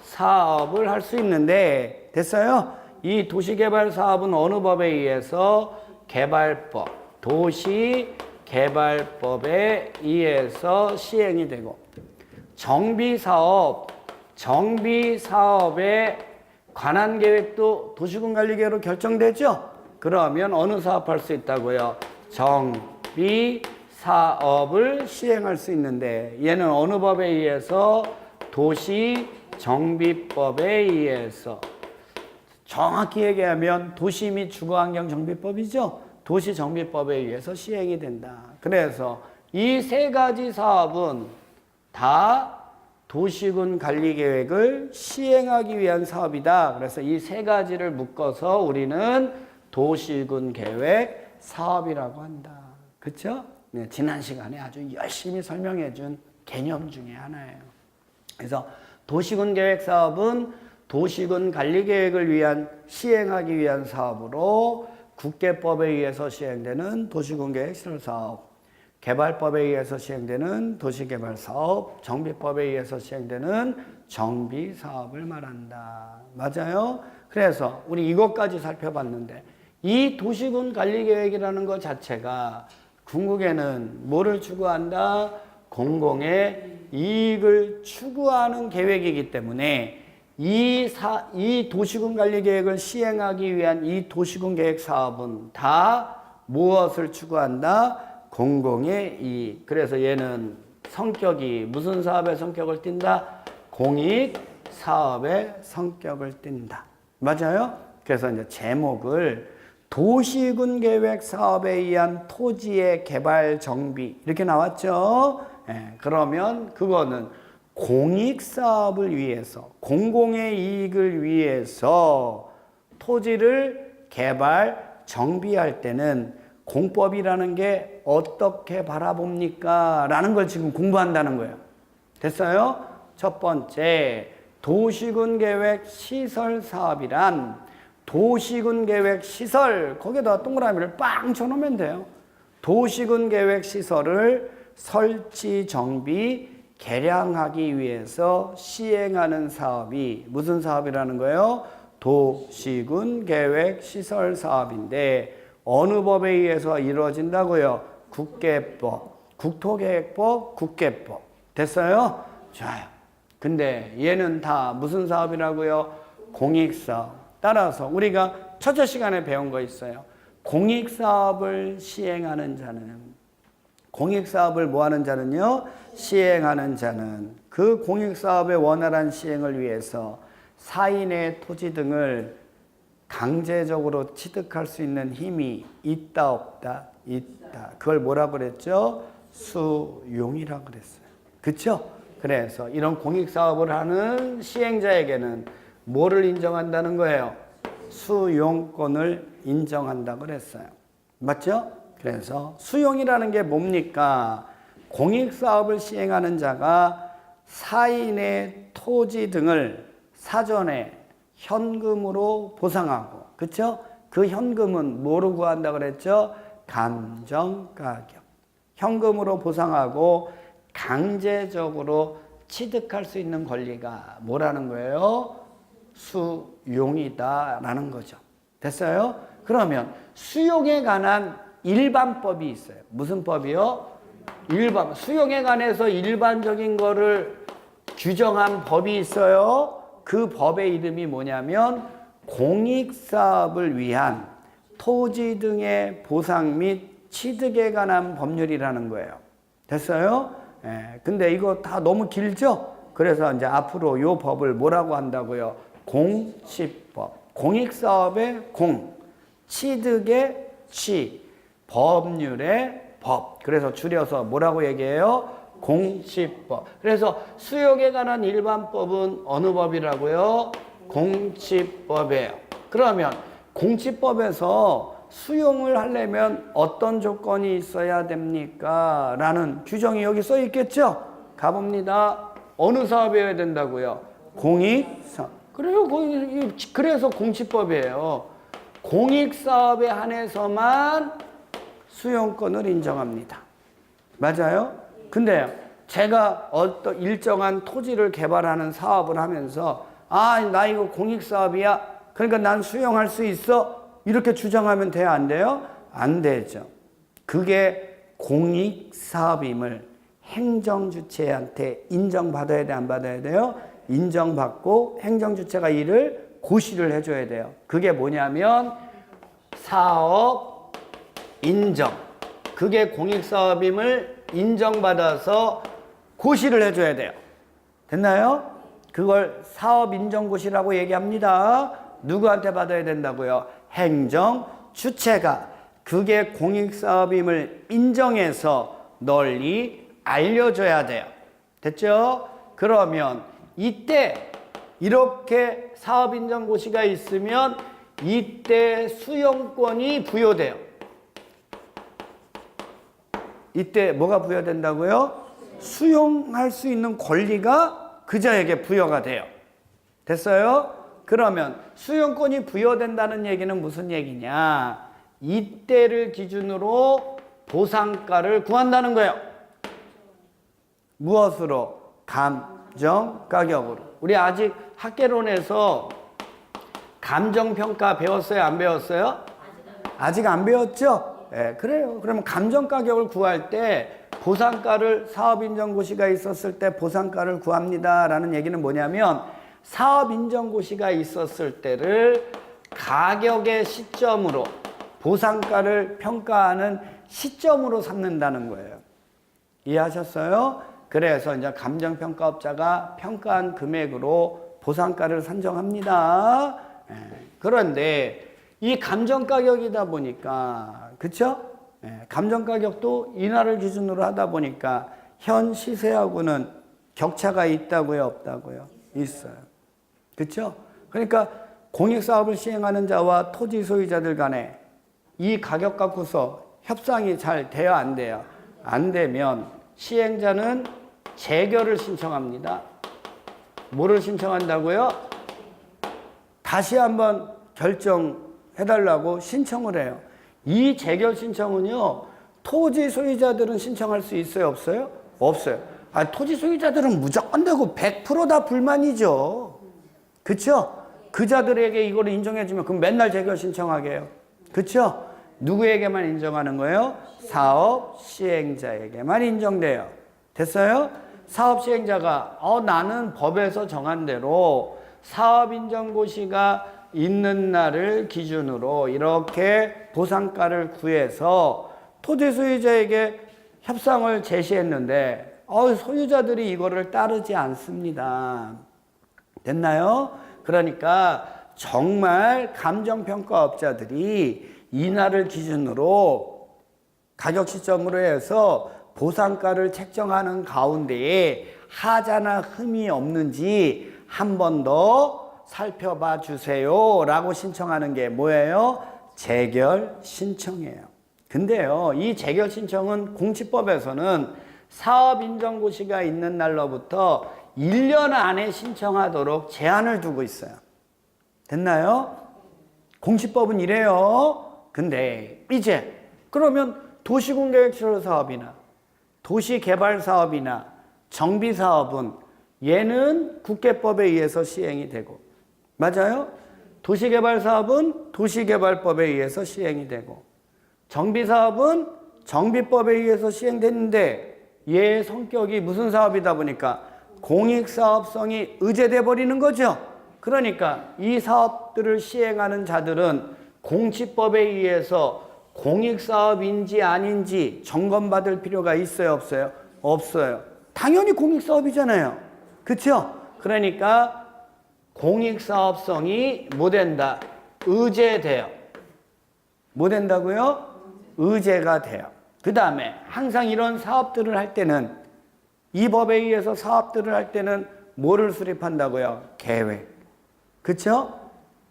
사업을 할 수 있는데, 됐어요? 이 도시개발 사업은 어느 법에 의해서? 개발법, 도시개발법에 의해서 시행이 되고, 정비사업에 관한 계획도 도시군 관리계획으로 결정되죠? 그러면 어느 사업 할 수 있다고요? 정비사업을 시행할 수 있는데, 얘는 어느 법에 의해서? 도시정비법에 의해서. 정확히 얘기하면 도시 및 주거환경정비법이죠? 도시정비법에 의해서 시행이 된다. 그래서 이 세 가지 사업은 다 도시군 관리계획을 시행하기 위한 사업이다. 그래서 이 세 가지를 묶어서 우리는 도시군 계획 사업이라고 한다. 그렇죠? 네, 지난 시간에 아주 열심히 설명해 준 개념 중에 하나예요. 그래서 도시군 계획 사업은 도시군 관리계획을 위한 시행하기 위한 사업으로 국계법에 의해서 시행되는 도시군 계획 시설 사업, 개발법에 의해서 시행되는 도시개발사업, 정비법에 의해서 시행되는 정비사업을 말한다. 맞아요? 그래서 우리 이것까지 살펴봤는데, 이 도시군 관리계획이라는 것 자체가 궁극에는 뭐를 추구한다? 공공의 이익을 추구하는 계획이기 때문에 이 도시군 관리계획을 시행하기 위한 이 도시군 계획 사업은 다 무엇을 추구한다? 공공의 이익. 그래서 얘는 성격이 무슨 사업의 성격을 띈다? 공익 사업의 성격을 띈다. 맞아요? 그래서 이제 제목을 도시군 계획 사업에 의한 토지의 개발 정비 이렇게 나왔죠? 예, 그러면 그거는 공익 사업을 위해서, 공공의 이익을 위해서 토지를 개발 정비할 때는 공법이라는 게 어떻게 바라봅니까? 라는 걸 지금 공부한다는 거예요. 됐어요? 첫 번째, 도시군 계획 시설 사업이란 도시군 계획 시설, 거기다 동그라미를 빵 쳐놓으면 돼요. 도시군 계획 시설을 설치, 정비, 개량하기 위해서 시행하는 사업이 무슨 사업이라는 거예요? 도시군 계획 시설 사업인데 어느 법에 의해서 이루어진다고요? 국계법, 국토계획법, 국계법. 됐어요? 좋아요. 근데 얘는 다 무슨 사업이라고요? 공익사업. 따라서 우리가 첫째 시간에 배운 거 있어요. 공익사업을 시행하는 자는, 공익사업을 뭐 하는 자는요? 시행하는 자는 그 공익사업의 원활한 시행을 위해서 사인의 토지 등을 강제적으로 취득할 수 있는 힘이 있다 없다? 있다. 그걸 뭐라 그랬죠? 수용이라고 그랬어요. 그렇죠? 그래서 이런 공익사업을 하는 시행자에게는 뭐를 인정한다는 거예요? 수용권을 인정한다고 그랬어요. 맞죠? 그래서 수용이라는 게 뭡니까? 공익사업을 시행하는 자가 사인의 토지 등을 사전에 현금으로 보상하고, 그렇죠? 그 현금은 뭐로 구한다 그랬죠? 감정가격. 현금으로 보상하고 강제적으로 취득할 수 있는 권리가 뭐라는 거예요? 수용이다라는 거죠. 됐어요? 그러면 수용에 관한 일반법이 있어요. 무슨 법이요? 수용에 관해서 일반적인 거를 규정한 법이 있어요. 그 법의 이름이 뭐냐면 공익사업을 위한 토지 등의 보상 및 취득에 관한 법률이라는 거예요. 됐어요? 예, 근데 이거 다 너무 길죠? 그래서 이제 앞으로 요 법을 뭐라고 한다고요? 공취법. 공익사업의 공, 취득의 취, 법률의 법. 그래서 줄여서 뭐라고 얘기해요? 공취법. 그래서 수용에 관한 일반법은 어느 법이라고요? 공취법이에요. 그러면 공취법에서 수용을 하려면 어떤 조건이 있어야 됩니까? 라는 규정이 여기 써 있겠죠? 가봅니다. 어느 사업이어야 된다고요? 공익사업. 그래요. 그래서 공취법이에요. 공익사업에 한해서만 수용권을 인정합니다. 맞아요? 근데 제가 어떤 일정한 토지를 개발하는 사업을 하면서 나 이거 공익사업이야. 그러니까 난 수용할 수 있어. 이렇게 주장하면 돼요? 안 돼요? 안 되죠. 그게 공익사업임을 행정주체한테 인정받아야 돼? 안 받아야 돼요? 인정받고 행정주체가 이를 고시를 해줘야 돼요. 그게 뭐냐면 사업 인정. 그게 공익사업임을 인정받아서 고시를 해줘야 돼요. 됐나요? 그걸 사업인정고시라고 얘기합니다. 누구한테 받아야 된다고요? 행정주체가. 그게 공익사업임을 인정해서 널리 알려줘야 돼요. 됐죠? 그러면 이때 이렇게 사업인정고시가 있으면 이때 수용권이 부여돼요. 이때 뭐가 부여된다고요? 수용할 수 있는 권리가 그자에게 부여가 돼요. 됐어요? 그러면 수용권이 부여된다는 얘기는 무슨 얘기냐? 이때를 기준으로 보상가를 구한다는 거예요. 무엇으로? 감정가격으로. 우리 아직 학개론에서 감정평가 배웠어요? 안 배웠어요? 아직 안 배웠죠? 네, 그래요. 그러면 감정가격을 구할 때 보상가를 사업인정고시가 있었을 때 보상가를 구합니다 라는 얘기는 뭐냐면 사업인정고시가 있었을 때를 가격의 시점으로 보상가를 평가하는 시점으로 삼는다는 거예요. 이해하셨어요? 그래서 이제 감정평가업자가 평가한 금액으로 보상가를 산정합니다. 그런데 이 감정가격이다 보니까, 그쵸? 감정가격도 인하를 기준으로 하다 보니까 현 시세하고는 격차가 있다고요? 없다고요? 있어요. 그쵸? 그러니까 공익사업을 시행하는 자와 토지 소유자들 간에 이 가격 갖고서 협상이 잘 돼야 안 돼요? 안 되면 시행자는 재결을 신청합니다. 뭐를 신청한다고요? 다시 한번 결정해달라고 신청을 해요. 이 재결 신청은요, 토지 소유자들은 신청할 수 있어요? 없어요? 없어요. 토지 소유자들은 무조건 되고 100% 다 불만이죠. 그쵸? 그자들에게 이걸 인정해주면 그럼 맨날 재결 신청하게 해요. 그쵸? 누구에게만 인정하는 거예요? 사업 시행자에게만 인정돼요. 됐어요? 사업 시행자가 나는 법에서 정한 대로 사업인정고시가 있는 날을 기준으로 이렇게 보상가를 구해서 토지 소유자에게 협상을 제시했는데 소유자들이 이거를 따르지 않습니다. 됐나요? 그러니까 정말 감정평가업자들이 이 날을 기준으로 가격 시점으로 해서 보상가를 책정하는 가운데에 하자나 흠이 없는지 한 번 더 살펴봐 주세요 라고 신청하는 게 뭐예요? 재결 신청이에요. 근데요, 이 재결 신청은 공취법에서는 사업인정고시가 있는 날로부터 1년 안에 신청하도록 제한을 두고 있어요. 됐나요? 공취법은 이래요. 근데 이제 그러면 도시군계획시설 사업이나 도시개발사업이나 정비사업은 얘는 국계법에 의해서 시행이 되고, 맞아요? 도시개발사업은 도시개발법에 의해서 시행이 되고, 정비사업은 정비법에 의해서 시행됐는데 얘의 성격이 무슨 사업이다 보니까 공익사업성이 의제돼 버리는 거죠. 그러니까 이 사업들을 시행하는 자들은 공취법에 의해서 공익사업인지 아닌지 점검받을 필요가 있어요, 없어요? 없어요. 당연히 공익사업이잖아요. 그렇죠? 그러니까 공익사업성이 뭐 된다? 의제돼요. 뭐 된다고요? 의제가 돼요. 그 다음에 항상 이런 사업들을 할 때는 이 법에 의해서 사업들을 할 때는 뭐를 수립한다고요? 계획. 그렇죠?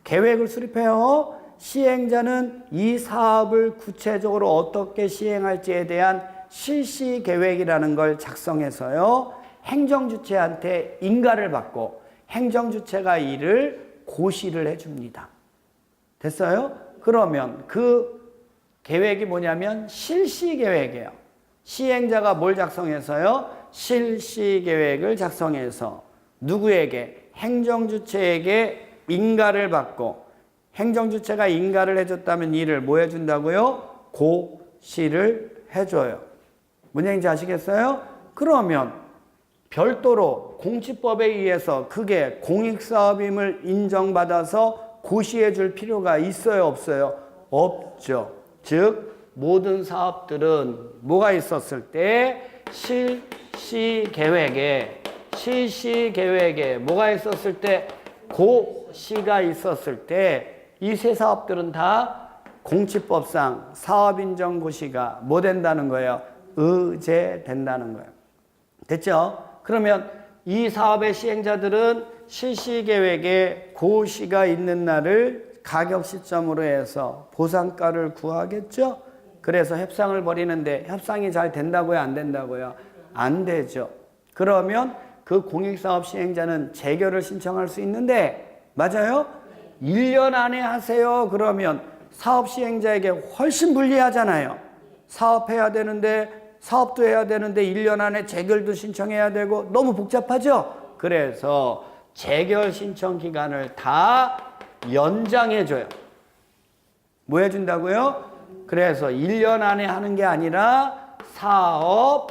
계획을 수립해요. 시행자는 이 사업을 구체적으로 어떻게 시행할지에 대한 실시 계획이라는 걸 작성해서요. 행정주체한테 인가를 받고 행정주체가 이를 고시를 해줍니다. 됐어요? 그러면 그 계획이 뭐냐면 실시 계획이에요. 시행자가 뭘 작성해서요? 실시 계획을 작성해서 누구에게? 행정주체에게 인가를 받고 행정주체가 인가를 해줬다면 이를 뭐 해준다고요? 고시를 해줘요. 뭔 얘기인지 아시겠어요? 그러면 별도로 공시법에 의해서 그게 공익사업임을 인정받아서 고시해 줄 필요가 있어요, 없어요? 없죠. 즉 모든 사업들은 뭐가 있었을 때 실시 계획에 뭐가 있었을 때 고시가 있었을 때 이 세 사업들은 다 공시법상 사업인정고시가 뭐 된다는 거예요? 의제된다는 거예요. 됐죠? 그러면 이 사업의 시행자들은 실시계획에 고시가 있는 날을 가격 시점으로 해서 보상가를 구하겠죠? 그래서 협상을 벌이는데 협상이 잘 된다고요? 안 된다고요? 안 되죠. 그러면 그 공익사업 시행자는 재결을 신청할 수 있는데 맞아요? 1년 안에 하세요. 그러면 사업 시행자에게 훨씬 불리하잖아요. 사업해야 되는데 사업도 해야 되는데 1년 안에 재결도 신청해야 되고 너무 복잡하죠? 그래서 재결 신청 기간을 다 연장해줘요. 뭐 해준다고요? 그래서 1년 안에 하는 게 아니라 사업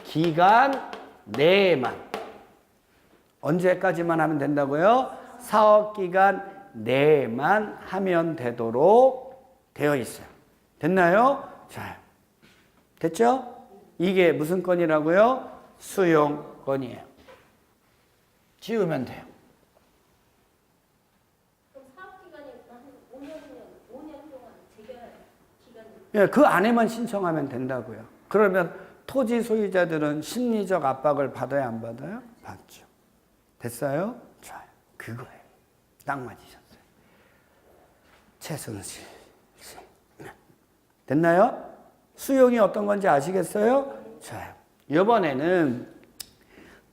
기간 내에만. 언제까지만 하면 된다고요? 사업 기간 내에만 하면 되도록 되어 있어요. 됐나요? 자, 됐죠? 이게 무슨 건이라고요? 수용건이에요. 지우면 돼요. 그럼 사업 기간이 한 5년 동안 재결 기간이? 예, 그 안에만 신청하면 된다고요. 그러면 토지 소유자들은 심리적 압박을 받아야 안 받아요? 받죠. 됐어요? 좋아요. 그거예요. 딱 맞으셨어요. 최승실 씨. 됐나요? 수용이 어떤 건지 아시겠어요? 좋아요. 이번에는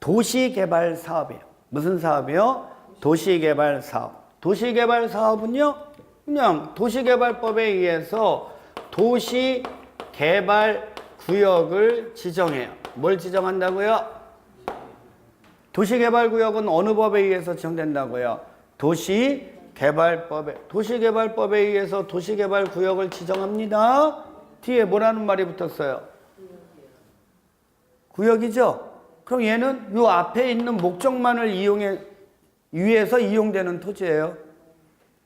도시개발 사업이에요. 무슨 사업이요? 도시개발 사업. 도시개발 사업은요, 그냥 도시개발법에 의해서 도시개발 구역을 지정해요. 뭘 지정한다고요? 도시개발구역은 어느 법에 의해서 지정된다고요? 도시개발법에 의해서 도시개발구역을 지정합니다. 뒤에 뭐라는 말이 붙었어요? 구역이죠? 그럼 얘는 요 앞에 있는 목적만을 위해서 이용되는 토지예요.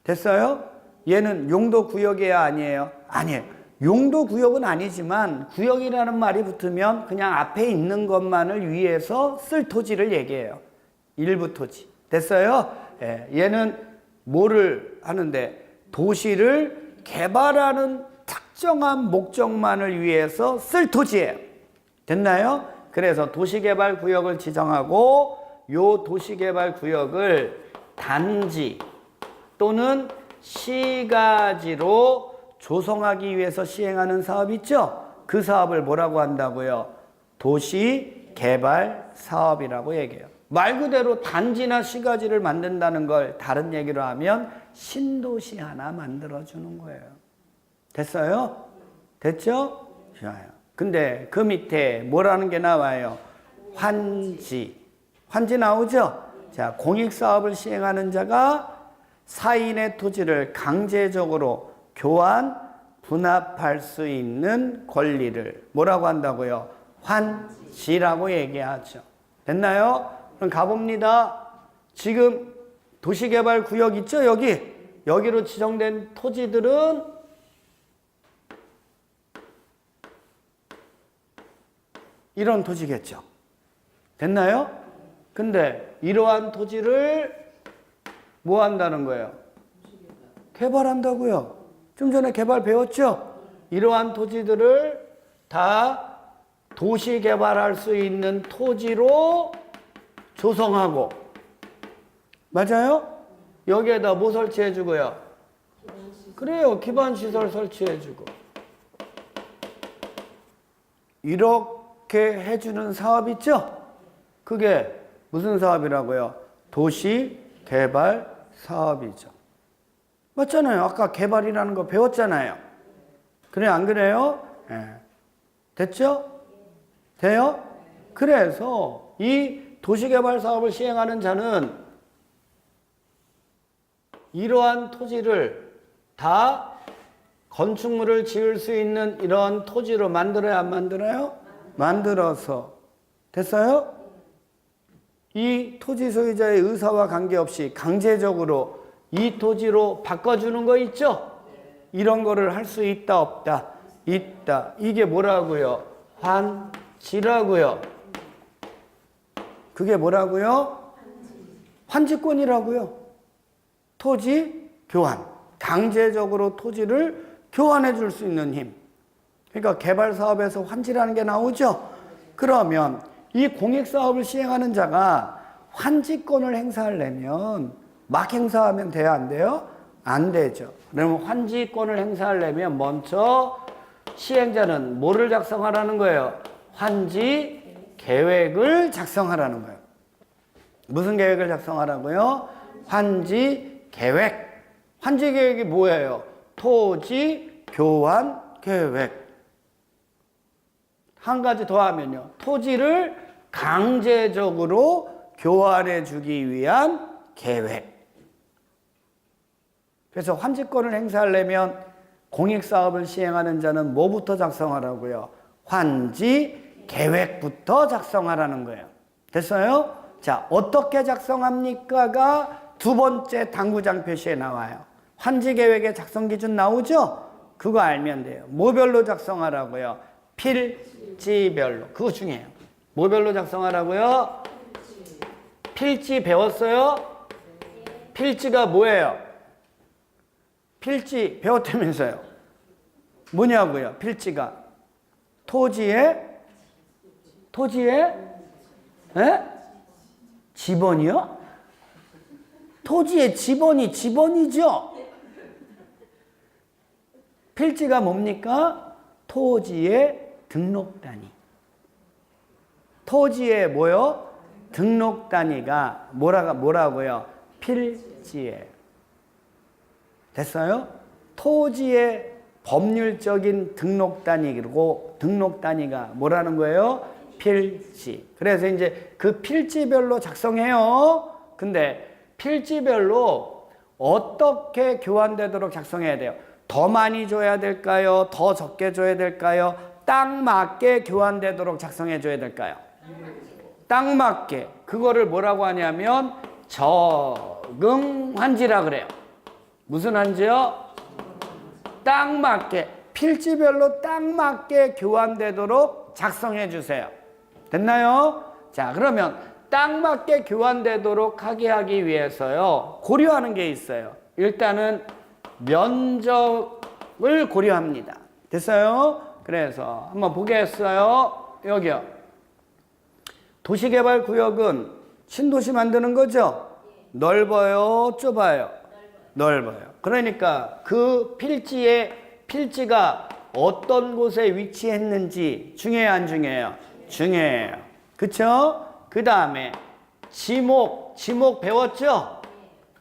됐어요? 얘는 용도구역이에요, 아니에요? 아니에요. 용도구역은 아니지만 구역이라는 말이 붙으면 그냥 앞에 있는 것만을 위해서 쓸 토지를 얘기해요. 일부 토지. 됐어요? 예, 얘는 뭐를 하는데 도시를 개발하는 특정한 목적만을 위해서 쓸 토지예요. 됐나요? 그래서 도시개발구역을 지정하고 요 도시개발구역을 단지 또는 시가지로 조성하기 위해서 시행하는 사업 있죠? 그 사업을 뭐라고 한다고요? 도시개발 사업이라고 얘기해요. 말 그대로 단지나 시가지를 만든다는 걸 다른 얘기로 하면 신도시 하나 만들어주는 거예요. 됐어요? 됐죠? 좋아요. 근데 그 밑에 뭐라는 게 나와요? 환지. 환지 나오죠? 자, 공익사업을 시행하는 자가 사인의 토지를 강제적으로 교환, 분합할 수 있는 권리를 뭐라고 한다고요? 환지라고 얘기하죠. 됐나요? 그럼 가봅니다. 지금 도시개발구역 있죠? 여기로 지정된 토지들은 이런 토지겠죠. 됐나요? 근데 이러한 토지를 뭐 한다는 거예요? 개발한다고요. 좀 전에 개발 배웠죠? 이러한 토지들을 다 도시 개발할 수 있는 토지로 조성하고, 맞아요? 여기에다 뭐 설치해 주고요? 그래요. 기반시설 설치해 주고. 이렇게 해주는 사업 있죠? 그게 무슨 사업이라고요? 도시 개발 사업이죠. 맞잖아요. 아까 개발이라는 거 배웠잖아요. 그래, 안 그래요? 네. 됐죠? 돼요? 그래서 이 도시개발 사업을 시행하는 자는 이러한 토지를 다 건축물을 지을 수 있는 이런 토지로 만들어요, 안 만들어요? 만들어서. 됐어요? 이 토지 소유자의 의사와 관계없이 강제적으로 이 토지로 바꿔주는 거 있죠? 이런 거를 할 수 있다, 없다? 있다. 이게 뭐라고요? 환지라고요. 그게 뭐라고요? 환지권이라고요. 토지 교환. 강제적으로 토지를 교환해 줄 수 있는 힘. 그러니까 개발 사업에서 환지라는 게 나오죠? 그러면 이 공익 사업을 시행하는 자가 환지권을 행사하려면 막 행사하면 돼요, 안 돼요? 안 되죠. 그러면 환지권을 행사하려면 먼저 시행자는 뭐를 작성하라는 거예요? 환지 계획을 작성하라는 거예요. 무슨 계획을 작성하라고요? 환지 계획. 환지 계획이 뭐예요? 토지 교환 계획. 한 가지 더 하면요. 토지를 강제적으로 교환해 주기 위한 계획. 그래서 환지권을 행사하려면 공익사업을 시행하는 자는 뭐부터 작성하라고요? 환지 계획부터 작성하라는 거예요. 됐어요? 자, 어떻게 작성합니까가 두 번째 당구장 표시에 나와요. 환지 계획의 작성 기준 나오죠? 그거 알면 돼요. 뭐별로 작성하라고요? 필지별로. 그거 중요해요. 뭐별로 작성하라고요? 필지 배웠어요? 필지가 뭐예요? 필지 배웠다면서요. 뭐냐고요? 필지가 토지의 에? 지번이요? 토지의 지번이 지번이죠. 필지가 뭡니까? 토지의 등록 단위. 토지의 뭐요? 등록 단위가 뭐라고요? 필지예요. 됐어요? 토지의 법률적인 등록 단위고 등록 단위가 뭐라는 거예요? 필지. 그래서 이제 그 필지별로 작성해요. 근데 필지별로 어떻게 교환되도록 작성해야 돼요? 더 많이 줘야 될까요? 더 적게 줘야 될까요? 딱 맞게 교환되도록 작성해 줘야 될까요? 딱 맞게. 그거를 뭐라고 하냐면 적응환지라 그래요. 무슨 환지요? 딱 맞게. 필지별로 딱 맞게 교환되도록 작성해 주세요. 됐나요? 자, 그러면 딱 맞게 교환되도록 하기 위해서요. 고려하는 게 있어요. 일단은 면적을 고려합니다. 됐어요? 그래서 한번 보겠어요. 여기요. 도시개발구역은 신도시 만드는 거죠? 넓어요? 좁아요? 넓어요. 그러니까 그 필지가 어떤 곳에 위치했는지 중요해요, 안 중요해요? 중요해요. 그쵸? 그 다음에 지목 배웠죠?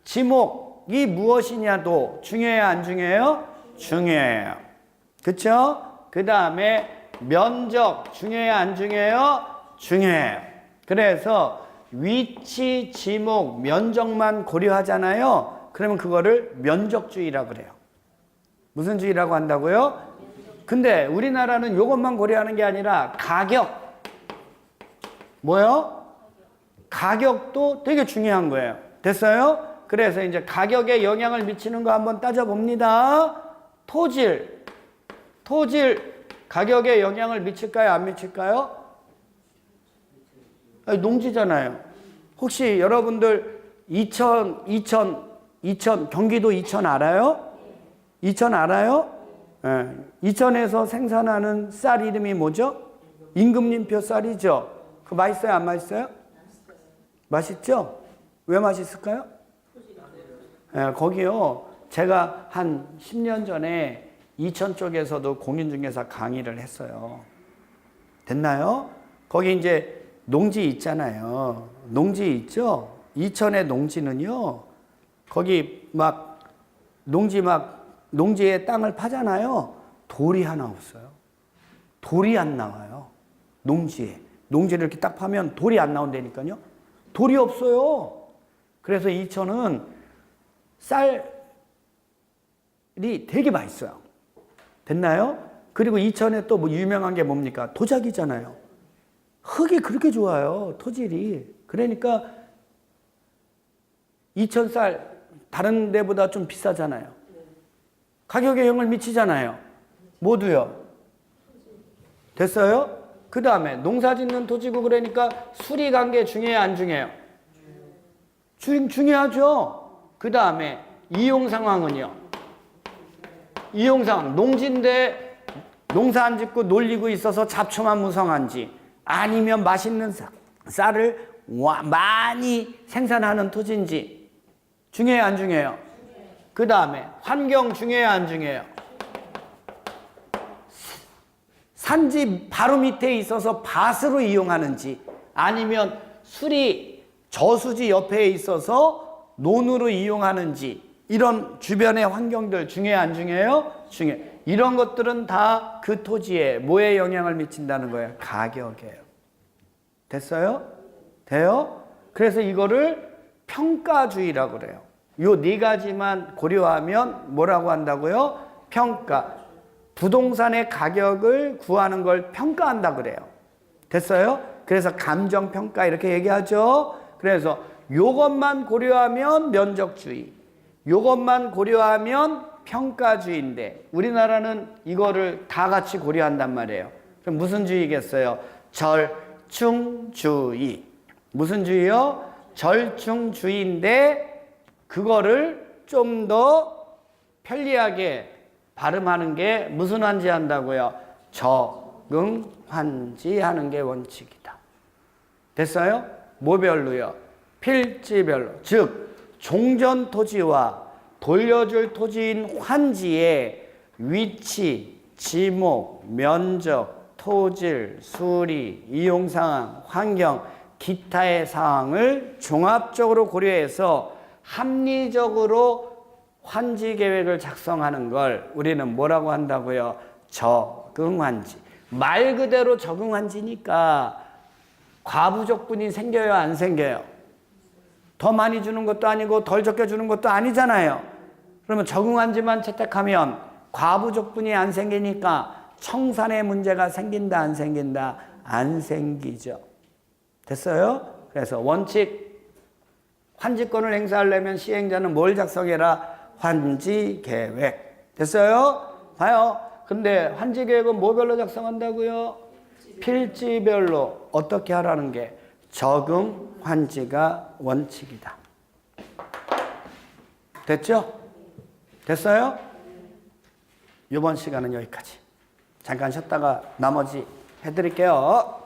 지목이 무엇이냐도 중요해요, 안 중요해요? 중요해요. 그쵸? 그 다음에 면적 중요해요, 안 중요해요? 중요해요. 그래서 위치, 지목, 면적만 고려하잖아요. 그러면 그거를 면적주의라고 그래요. 무슨 주의라고 한다고요? 근데 우리나라는 이것만 고려하는 게 아니라 가격. 뭐요? 가격도 되게 중요한 거예요. 됐어요? 그래서 이제 가격에 영향을 미치는 거 한번 따져봅니다. 토질 가격에 영향을 미칠까요? 안 미칠까요? 아니, 농지잖아요. 혹시 여러분들 경기도 이천 알아요? 이천 알아요? 예. 이천에서 생산하는 쌀 이름이 뭐죠? 임금님표 쌀이죠. 그거 맛있어요? 안 맛있어요? 맛있죠? 왜 맛있을까요? 예, 거기요. 제가 한 10년 전에 이천 쪽에서도 공인중개사 강의를 했어요. 됐나요? 거기 이제 농지 있잖아요. 농지 있죠? 이천의 농지는요. 거기 농지에 땅을 파잖아요. 돌이 하나 없어요. 돌이 안 나와요. 농지에. 농지를 이렇게 딱 파면 돌이 안 나온다니까요. 돌이 없어요. 그래서 이천은 쌀이 되게 맛있어요. 됐나요? 그리고 이천에 또 뭐 유명한 게 뭡니까? 도자기잖아요. 흙이 그렇게 좋아요. 토질이. 그러니까 이천 쌀 다른 데보다 좀 비싸잖아요. 가격에 영향을 미치잖아요. 모두요. 됐어요? 그 다음에 농사 짓는 토지고 그러니까 수리 관계 중요해요? 안 중요해요? 중요하죠. 그 다음에 이용 상황은요. 이용 상황. 농지인데 농사 안 짓고 놀리고 있어서 잡초만 무성한지 아니면 맛있는 쌀을 많이 생산하는 토지인지 중요해요? 안 중요해요? 그 다음에 환경 중요해요? 안 중요해요? 산지 바로 밑에 있어서 밭으로 이용하는지 아니면 저수지 옆에 있어서 논으로 이용하는지 이런 주변의 환경들 중요해요? 안 중요해요? 중요해요. 이런 것들은 다 그 토지에 뭐에 영향을 미친다는 거예요? 가격이에요. 됐어요? 돼요? 그래서 이거를 평가주의라고 그래요. 요 네 가지만 고려하면 뭐라고 한다고요? 평가. 부동산의 가격을 구하는 걸 평가한다 그래요. 됐어요? 그래서 감정평가 이렇게 얘기하죠. 그래서 요것만 고려하면 면적주의, 요것만 고려하면 평가주의인데 우리나라는 이거를 다 같이 고려한단 말이에요. 그럼 무슨 주의겠어요? 절충주의. 무슨 주의요? 절충주의인데 그거를 좀 더 편리하게 발음하는 게 무슨 환지 한다고요? 적응환지 하는 게 원칙이다. 됐어요? 뭐별로요? 필지별로. 즉 종전 토지와 돌려줄 토지인 환지의 위치, 지목, 면적, 토질, 수리, 이용상황, 환경, 기타의 사항을 종합적으로 고려해서 합리적으로 환지 계획을 작성하는 걸 우리는 뭐라고 한다고요? 적응환지. 말 그대로 적응환지니까 과부족분이 생겨요? 안 생겨요? 더 많이 주는 것도 아니고 덜 적게 주는 것도 아니잖아요. 그러면 적응환지만 채택하면 과부족분이 안 생기니까 청산의 문제가 생긴다 안 생긴다? 안 생기죠. 됐어요? 그래서 원칙 환지권을 행사하려면 시행자는 뭘 작성해라? 환지계획. 됐어요? 봐요. 근데 환지계획은 뭐별로 작성한다고요? 필지별로. 어떻게 하라는 게? 적응환지가 원칙이다. 됐죠? 됐어요? 이번 시간은 여기까지. 잠깐 쉬었다가 나머지 해드릴게요.